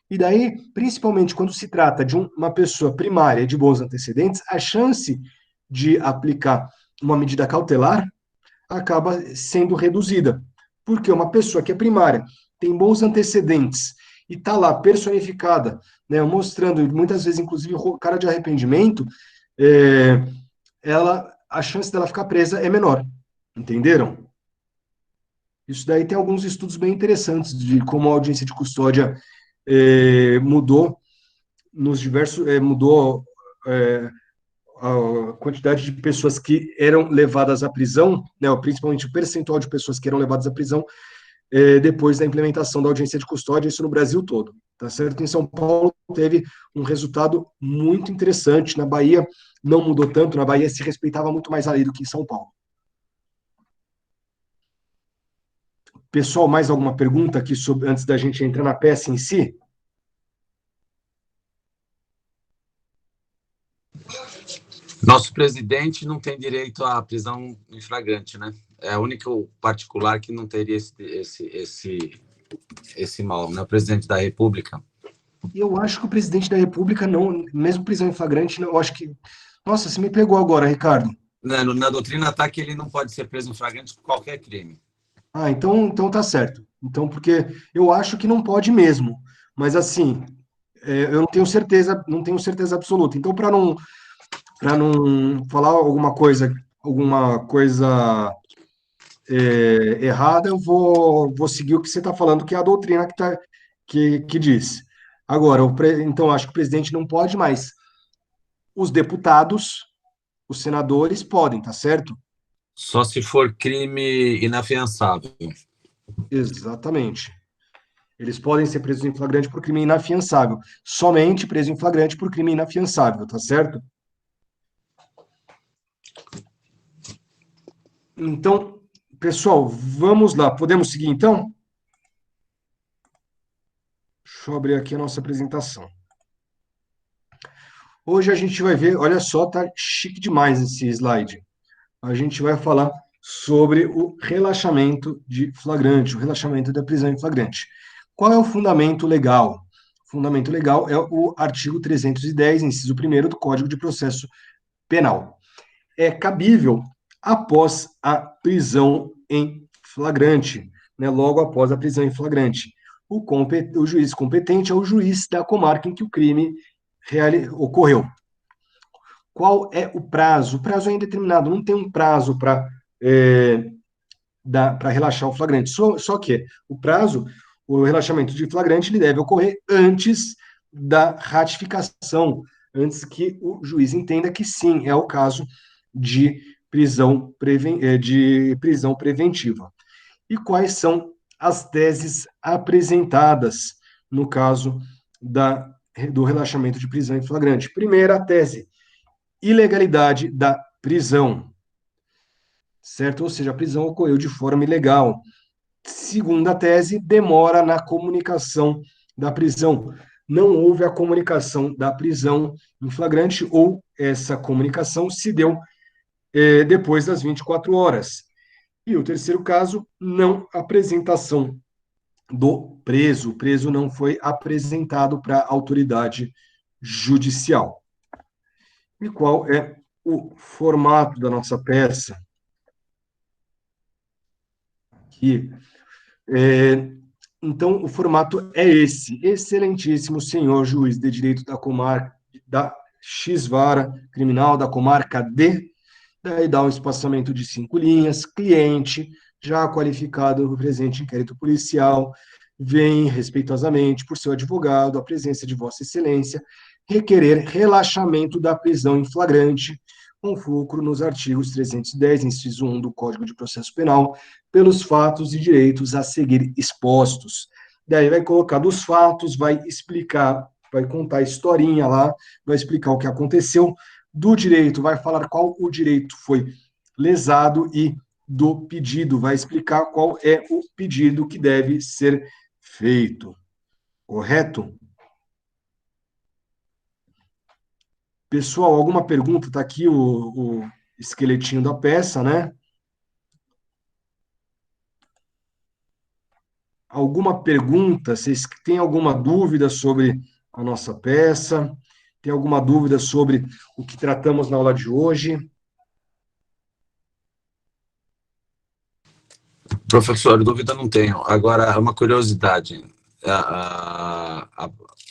E daí, principalmente quando se trata de uma pessoa primária de bons antecedentes, a chance de aplicar uma medida cautelar acaba sendo reduzida. Porque uma pessoa que é primária, tem bons antecedentes e está lá personificada, né, mostrando, muitas vezes, inclusive, cara de arrependimento, a chance dela ficar presa é menor. Entenderam? Isso daí tem alguns estudos bem interessantes de como a audiência de custódia mudou mudou a quantidade de pessoas que eram levadas à prisão, né, principalmente o percentual de pessoas que eram levadas à prisão depois da implementação da audiência de custódia, isso no Brasil todo, tá certo? Em São Paulo teve um resultado muito interessante, na Bahia não mudou tanto, na Bahia se respeitava muito mais a lei do que em São Paulo. Pessoal, mais alguma pergunta aqui antes da gente entrar na peça em si? Nosso presidente não tem direito à prisão em flagrante, né? É o único particular que não teria esse mal, né? O presidente da República. Eu acho que o presidente da República não, mesmo prisão em flagrante, eu acho que... Nossa, você me pegou agora, Ricardo. Na doutrina está que ele não pode ser preso em flagrante por qualquer crime. Ah, então tá certo. Então, porque eu acho que não pode mesmo. Mas assim, eu não tenho certeza absoluta. Então, para não falar alguma coisa errada, eu vou seguir o que você está falando, que é a doutrina que diz. Agora, então, acho que o presidente não pode, mas os deputados, os senadores podem, tá certo? Só se for crime inafiançável. Exatamente. Eles podem ser presos em flagrante por crime inafiançável. Somente preso em flagrante por crime inafiançável, tá certo? Então, pessoal, vamos lá. Podemos seguir, então? Deixa eu abrir aqui a nossa apresentação. Hoje a gente vai ver, olha só, tá chique demais esse slide. A gente vai falar sobre o relaxamento de flagrante, o relaxamento da prisão em flagrante. Qual é o fundamento legal? O fundamento legal é o artigo 310, inciso 1º do Código de Processo Penal. É cabível após a prisão em flagrante, né, logo após a prisão em flagrante. O juiz competente é o juiz da comarca em que o crime ocorreu. Qual é o prazo? O prazo é indeterminado, não tem um prazo para relaxar o flagrante. Só que o relaxamento de flagrante, ele deve ocorrer antes da ratificação, antes que o juiz entenda que sim, é o caso de prisão preventiva. E quais são as teses apresentadas no caso do relaxamento de prisão em flagrante? Primeira tese, ilegalidade da prisão, certo? Ou seja, a prisão ocorreu de forma ilegal. Segunda tese, demora na comunicação da prisão. Não houve a comunicação da prisão em flagrante ou essa comunicação se deu depois das 24 horas. E o terceiro caso, não apresentação do preso. O preso não foi apresentado para a autoridade judicial. E qual é o formato da nossa peça? Aqui. Então, o formato é esse. Excelentíssimo senhor juiz de direito da comarca, da X-Vara Criminal da comarca D, daí dá um espaçamento de 5 linhas, cliente, já qualificado no presente inquérito policial, vem respeitosamente por seu advogado, a presença de Vossa Excelência, requerer relaxamento da prisão em flagrante, com fulcro nos artigos 310, inciso 1 do Código de Processo Penal, pelos fatos e direitos a seguir expostos. Daí vai colocar dos fatos, vai explicar, vai contar a historinha lá, vai explicar o que aconteceu. Do direito, vai falar qual o direito foi lesado e do pedido, vai explicar qual é o pedido que deve ser feito. Correto? Pessoal, alguma pergunta? Está aqui o esqueletinho da peça, né? Alguma pergunta? Vocês têm alguma dúvida sobre a nossa peça? Tem alguma dúvida sobre o que tratamos na aula de hoje? Professor, dúvida não tenho. Agora, uma curiosidade.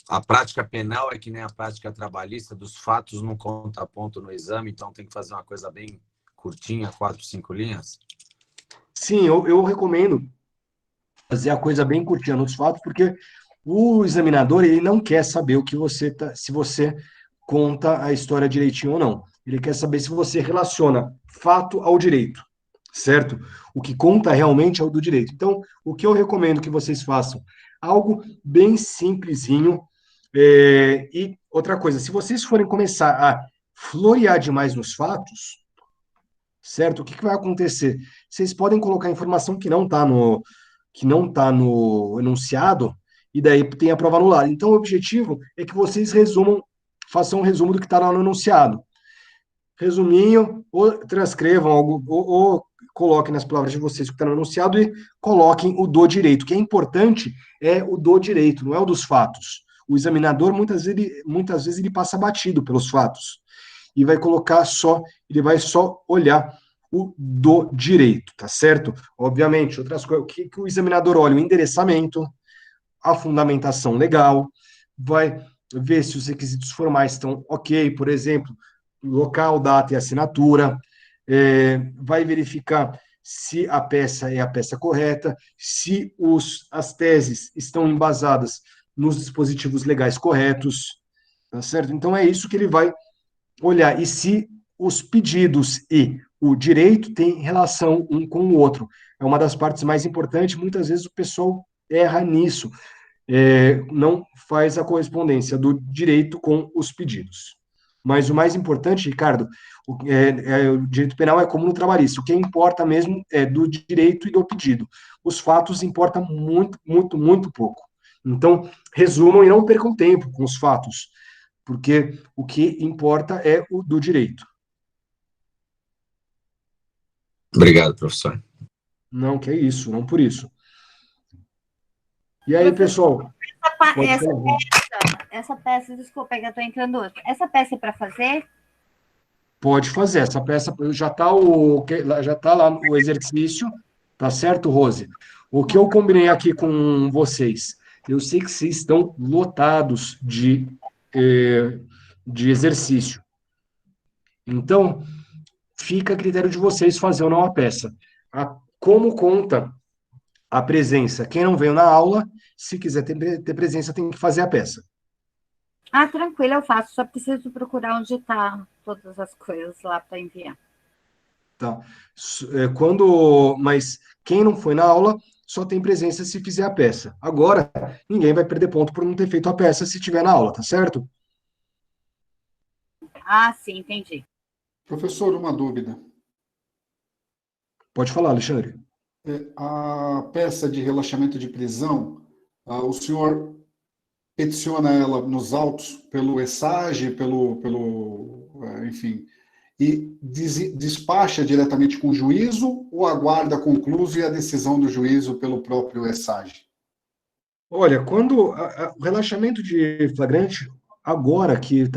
A prática penal é que nem a prática trabalhista, dos fatos não conta ponto no exame, então tem que fazer uma coisa bem curtinha, 4, 5 linhas? Sim, eu recomendo fazer a coisa bem curtinha nos fatos, porque o examinador, ele não quer saber o que se você conta a história direitinho ou não. Ele quer saber se você relaciona fato ao direito, certo? O que conta realmente é o do direito. Então, o que eu recomendo que vocês façam? Algo bem simplesinho. E outra coisa, se vocês forem começar a florear demais nos fatos, certo? O que vai acontecer? Vocês podem colocar informação que não está no enunciado, e daí tem a prova anulada. Então, o objetivo é que vocês façam um resumo do que está lá no enunciado. Resuminho, ou transcrevam algo, ou coloquem nas palavras de vocês o que está no enunciado e coloquem o do direito. O que é importante é o do direito, não é o dos fatos. O examinador, muitas vezes, ele passa batido pelos fatos. E vai colocar ele vai só olhar o do direito, tá certo? Obviamente, outras coisas, o que o examinador olha? O endereçamento, a fundamentação legal, vai ver se os requisitos formais estão ok, por exemplo, local, data e assinatura, vai verificar se a peça é a peça correta, se as teses estão embasadas nos dispositivos legais corretos, tá certo? Então, é isso que ele vai olhar. E se os pedidos e o direito tem relação um com o outro. É uma das partes mais importantes, muitas vezes o pessoal erra nisso, não faz a correspondência do direito com os pedidos. Mas o mais importante, Ricardo, o direito penal é como no trabalhista, o que importa mesmo é do direito e do pedido. Os fatos importam muito, muito, muito pouco. Então, resumam e não percam tempo com os fatos, porque o que importa é o do direito. Obrigado, professor. Não, que é isso, não por isso. E aí, pessoal? Essa peça, desculpa, que eu estou entrando outra. Essa peça é para fazer? Pode fazer. Essa peça já está lá o exercício, tá certo, Rose? O que eu combinei aqui com vocês? Eu sei que vocês estão lotados de exercício. Então, fica a critério de vocês fazer ou não a peça. Como conta a presença? Quem não veio na aula, se quiser ter presença, tem que fazer a peça. Ah, tranquilo, eu faço. Só preciso procurar onde está todas as coisas lá para enviar. Tá. Mas quem não foi na aula só tem presença se fizer a peça. Agora, ninguém vai perder ponto por não ter feito a peça se estiver na aula, tá certo? Ah, sim, entendi. Professor, uma dúvida. Pode falar, Alexandre. A peça de relaxamento de prisão, o senhor peticiona ela nos autos pelo ESAGE, enfim, e despacha diretamente com o juízo ou aguarda concluso e a decisão do juízo pelo próprio ESAGE? Olha, quando o relaxamento de flagrante, agora que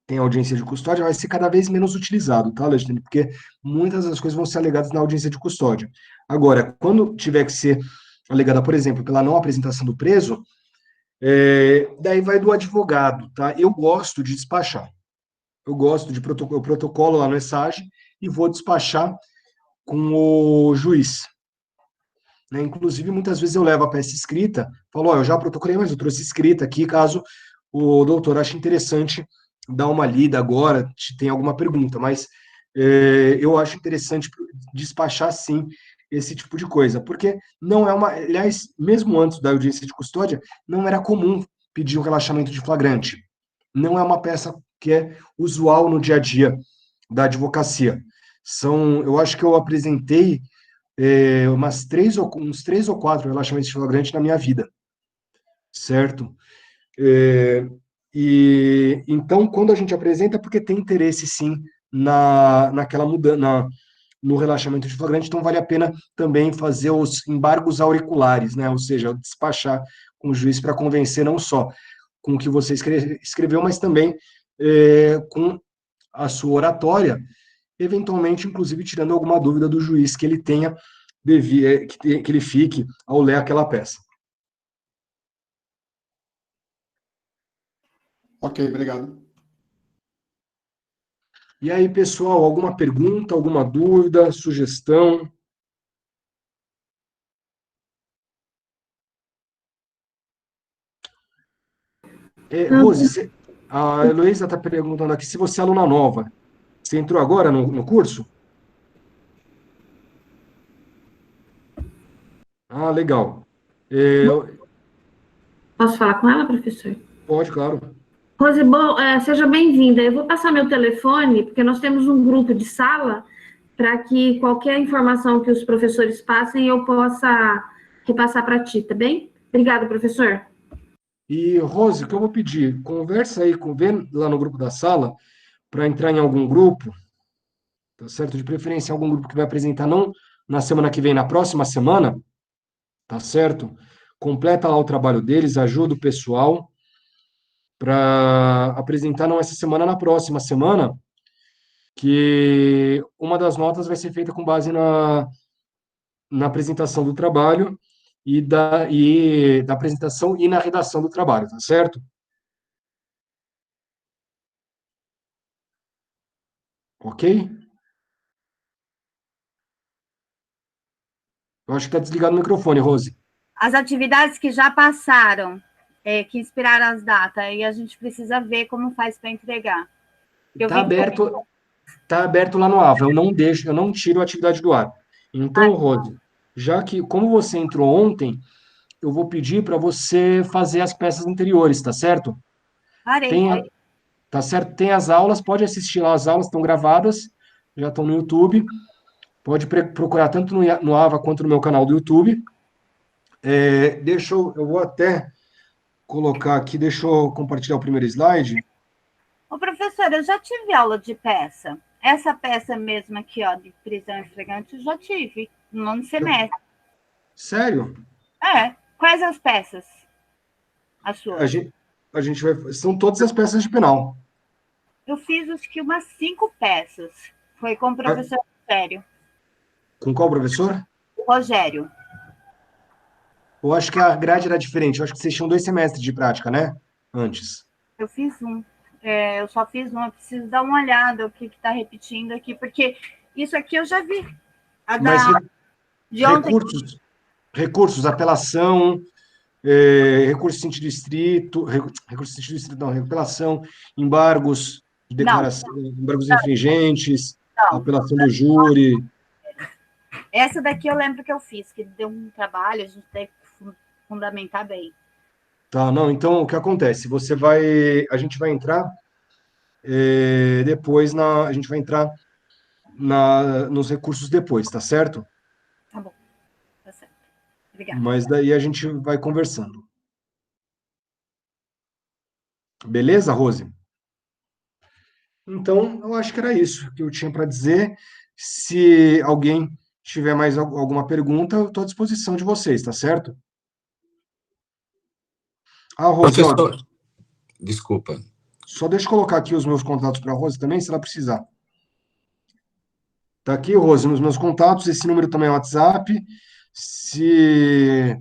tem audiência de custódia, vai ser cada vez menos utilizado, tá, Alexandre? Porque muitas das coisas vão ser alegadas na audiência de custódia. Agora, quando tiver que ser alegada, por exemplo, pela não apresentação do preso, daí vai do advogado, tá? Eu gosto de despachar. Eu gosto de protocolo lá no ESAGE e vou despachar com o juiz. Né? Inclusive, muitas vezes eu levo a peça escrita, falo, eu já protocolei, mas eu trouxe escrita aqui, caso o doutor ache interessante dar uma lida agora, se tem alguma pergunta, mas eu acho interessante despachar, sim, esse tipo de coisa, porque não é aliás, mesmo antes da audiência de custódia, não era comum pedir o relaxamento de flagrante. Não é uma peça que é usual no dia a dia da advocacia. Eu acho que eu apresentei uns 3 ou 4 relaxamentos de flagrante na minha vida, certo? E então, quando a gente apresenta, é porque tem interesse, sim, naquela mudança, no relaxamento de flagrante, então vale a pena também fazer os embargos auriculares, né? Ou seja, despachar com o juiz para convencer não só com o que você escreveu, mas também com a sua oratória, eventualmente, inclusive, tirando alguma dúvida do juiz que ele tenha, que ele fique ao ler aquela peça. Ok, obrigado. E aí, pessoal, alguma pergunta, alguma dúvida, sugestão? Rose, a Heloísa está perguntando aqui se você é aluna nova. Você entrou agora no curso? Ah, legal. Posso falar com ela, professor? Pode, claro. Rose, seja bem-vinda. Eu vou passar meu telefone, porque nós temos um grupo de sala, para que qualquer informação que os professores passem, eu possa repassar para ti, tá bem? Obrigada, professor. E, Rose, o que eu vou pedir? Conversa aí, vem lá no grupo da sala, para entrar em algum grupo, tá certo? De preferência, algum grupo que vai apresentar, não na semana que vem, na próxima semana, tá certo? Completa lá o trabalho deles, ajuda o pessoal para apresentar, não essa semana, na próxima semana, que uma das notas vai ser feita com base na apresentação do trabalho e da apresentação e na redação do trabalho, tá certo? Ok? Eu acho que está desligado o microfone, Rose. As atividades que já passaram, que inspiraram as datas, e a gente precisa ver como faz para entregar. Está aberto. Está aberto lá no AVA, eu não tiro a atividade do ar. Então, Rose, já que, como você entrou ontem, eu vou pedir para você fazer as peças anteriores, tá certo? Parei. Tá certo? Tem as aulas, pode assistir lá, as aulas estão gravadas, já estão no YouTube. Pode procurar tanto no AVA quanto no meu canal do YouTube. Eu vou até colocar aqui, deixa eu compartilhar o primeiro slide. Ô, professor, eu já tive aula de peça. Essa peça mesmo aqui, ó, de prisão em flagrante, eu já tive no nono semestre. Sério? Quais as peças? As suas? A gente vai... São todas as peças de penal. Eu fiz, acho que umas 5 peças. Foi com o professor Rogério. Com qual professor? O Rogério. Eu acho que a grade era diferente. Eu acho que vocês tinham 2 semestres de prática, né? Antes. Eu fiz um. Eu só fiz um. Eu preciso dar uma olhada o que está repetindo aqui, porque isso aqui eu já vi. De ontem. Recursos, apelação, recurso de sentido estrito, apelação, embargos de declaração, embargos infringentes, apelação do júri. Essa daqui eu lembro que eu fiz, que deu um trabalho, a gente teve que fundamentar bem. Tá, não, então o que acontece? A gente vai entrar depois a gente vai entrar nos recursos depois, tá certo? Tá bom, tá certo. Obrigada. Mas daí a gente vai conversando. Beleza, Rose? Então, eu acho que era isso que eu tinha para dizer. Se alguém tiver mais alguma pergunta, eu estou à disposição de vocês, tá certo? Rose, professor, desculpa. Só deixa eu colocar aqui os meus contatos para a Rose também, se ela precisar. Tá aqui, Rose, nos meus contatos, esse número também é WhatsApp. Se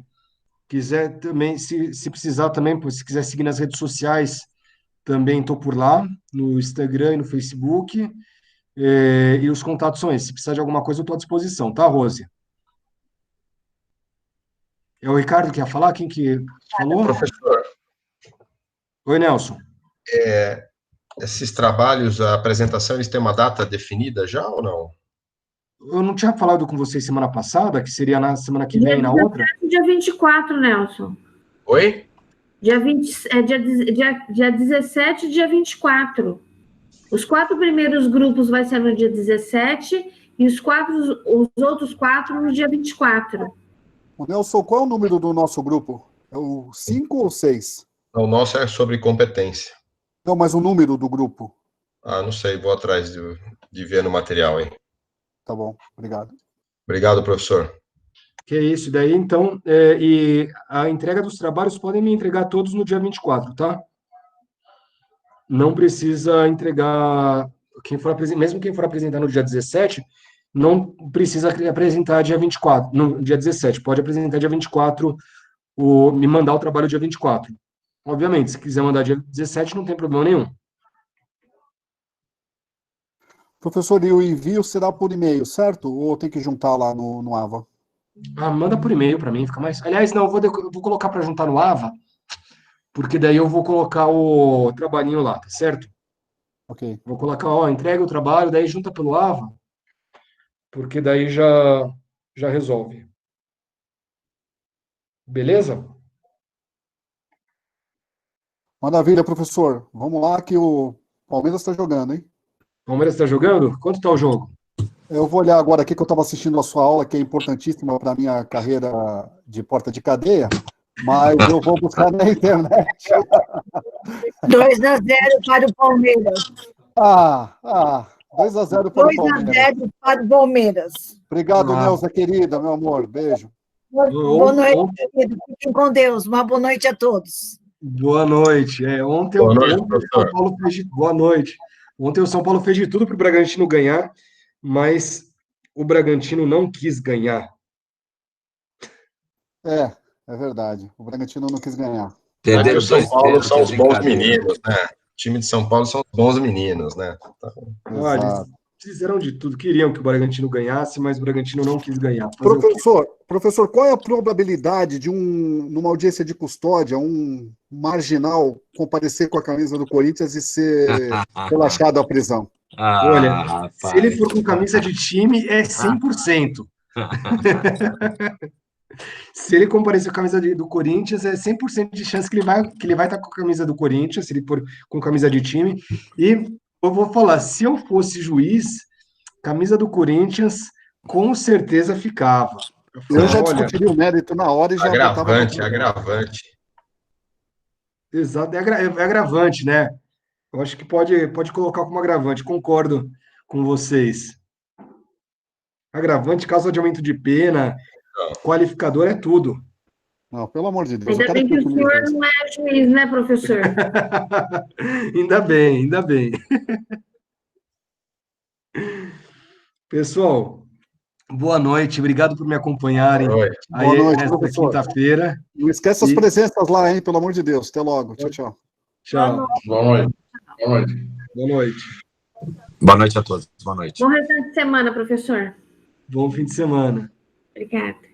quiser também, se precisar também, se quiser seguir nas redes sociais, também estou por lá, no Instagram e no Facebook. E os contatos são esses. Se precisar de alguma coisa, eu estou à disposição, tá, Rose? É o Ricardo que ia falar? Quem que falou? Professor. Oi, Nelson. Esses trabalhos, a apresentação, eles têm uma data definida já ou não? Eu não tinha falado com vocês semana passada, que seria na semana que vem e na outra? Dia 24, Nelson. Oi? Dia 17 e dia 24. Os 4 primeiros grupos vai ser no dia 17 e os outros 4 no dia 24. O Nelson, qual é o número do nosso grupo? É o 5 ou 6? O nosso é sobre competência. Não, mas o número do grupo. Não sei, vou atrás de ver no material, hein? Tá bom, obrigado. Obrigado, professor. Que é isso, daí então, e a entrega dos trabalhos podem me entregar todos no dia 24, tá? Não precisa entregar, mesmo quem for apresentar no dia 17, não precisa apresentar dia 24, no dia 17, pode apresentar dia 24, me mandar o trabalho dia 24. Obviamente, se quiser mandar dia 17, não tem problema nenhum. Professor, e o envio será por e-mail, certo? Ou tem que juntar lá no AVA? Manda por e-mail para mim, fica mais... Aliás, não, eu vou colocar para juntar no AVA, porque daí eu vou colocar o trabalhinho lá, tá certo? Ok. Vou colocar, entrega o trabalho, daí junta pelo AVA, porque daí já resolve. Beleza? Maravilha, professor. Vamos lá que o Palmeiras está jogando, hein? Palmeiras está jogando? Quanto está o jogo? Eu vou olhar agora aqui que eu estava assistindo a sua aula, que é importantíssima para a minha carreira de porta de cadeia, mas eu vou buscar na internet. 2-0 para o Palmeiras. 2-0 para o Palmeiras. 2-0 para o Palmeiras. Obrigado, Nelza, querida, meu amor. Beijo. Boa noite, querido. Fiquem com Deus. Uma boa noite a todos. Boa noite. Ontem o São Paulo fez boa noite. Ontem o São Paulo fez de tudo para o Bragantino ganhar, mas o Bragantino não quis ganhar. É verdade. O Bragantino não quis ganhar. O São Paulo são os bons meninos, né? O time de São Paulo são os bons meninos, né? Eles fizeram de tudo, queriam que o Bragantino ganhasse, mas o Bragantino não quis ganhar. Professor, qual é a probabilidade de numa audiência de custódia, um marginal comparecer com a camisa do Corinthians e ser relaxado à prisão? Olha, se ele for com camisa de time, é 100%. Se ele comparecer com a camisa do Corinthians, é 100% de chance que ele vai estar com a camisa do Corinthians, se ele for com camisa de time. E eu vou falar, se eu fosse juiz, camisa do Corinthians, com certeza ficava. Eu já discutiria o mérito na hora e já agravante. Exato, é agravante, né? Eu acho que pode colocar como agravante, concordo com vocês. Agravante, causa de aumento de pena, qualificador, é tudo. Não, pelo amor de Deus. Ainda bem que o senhor não é juiz, né, professor? Ainda bem. Pessoal, boa noite, obrigado por me acompanharem. Boa noite, nesta quinta-feira. Não esquece as presenças lá, hein? Pelo amor de Deus. Até logo. Tchau. Tchau. Boa noite. Boa noite. Boa noite a todos. Boa noite. Bom restante de semana, professor. Bom fim de semana. Obrigada.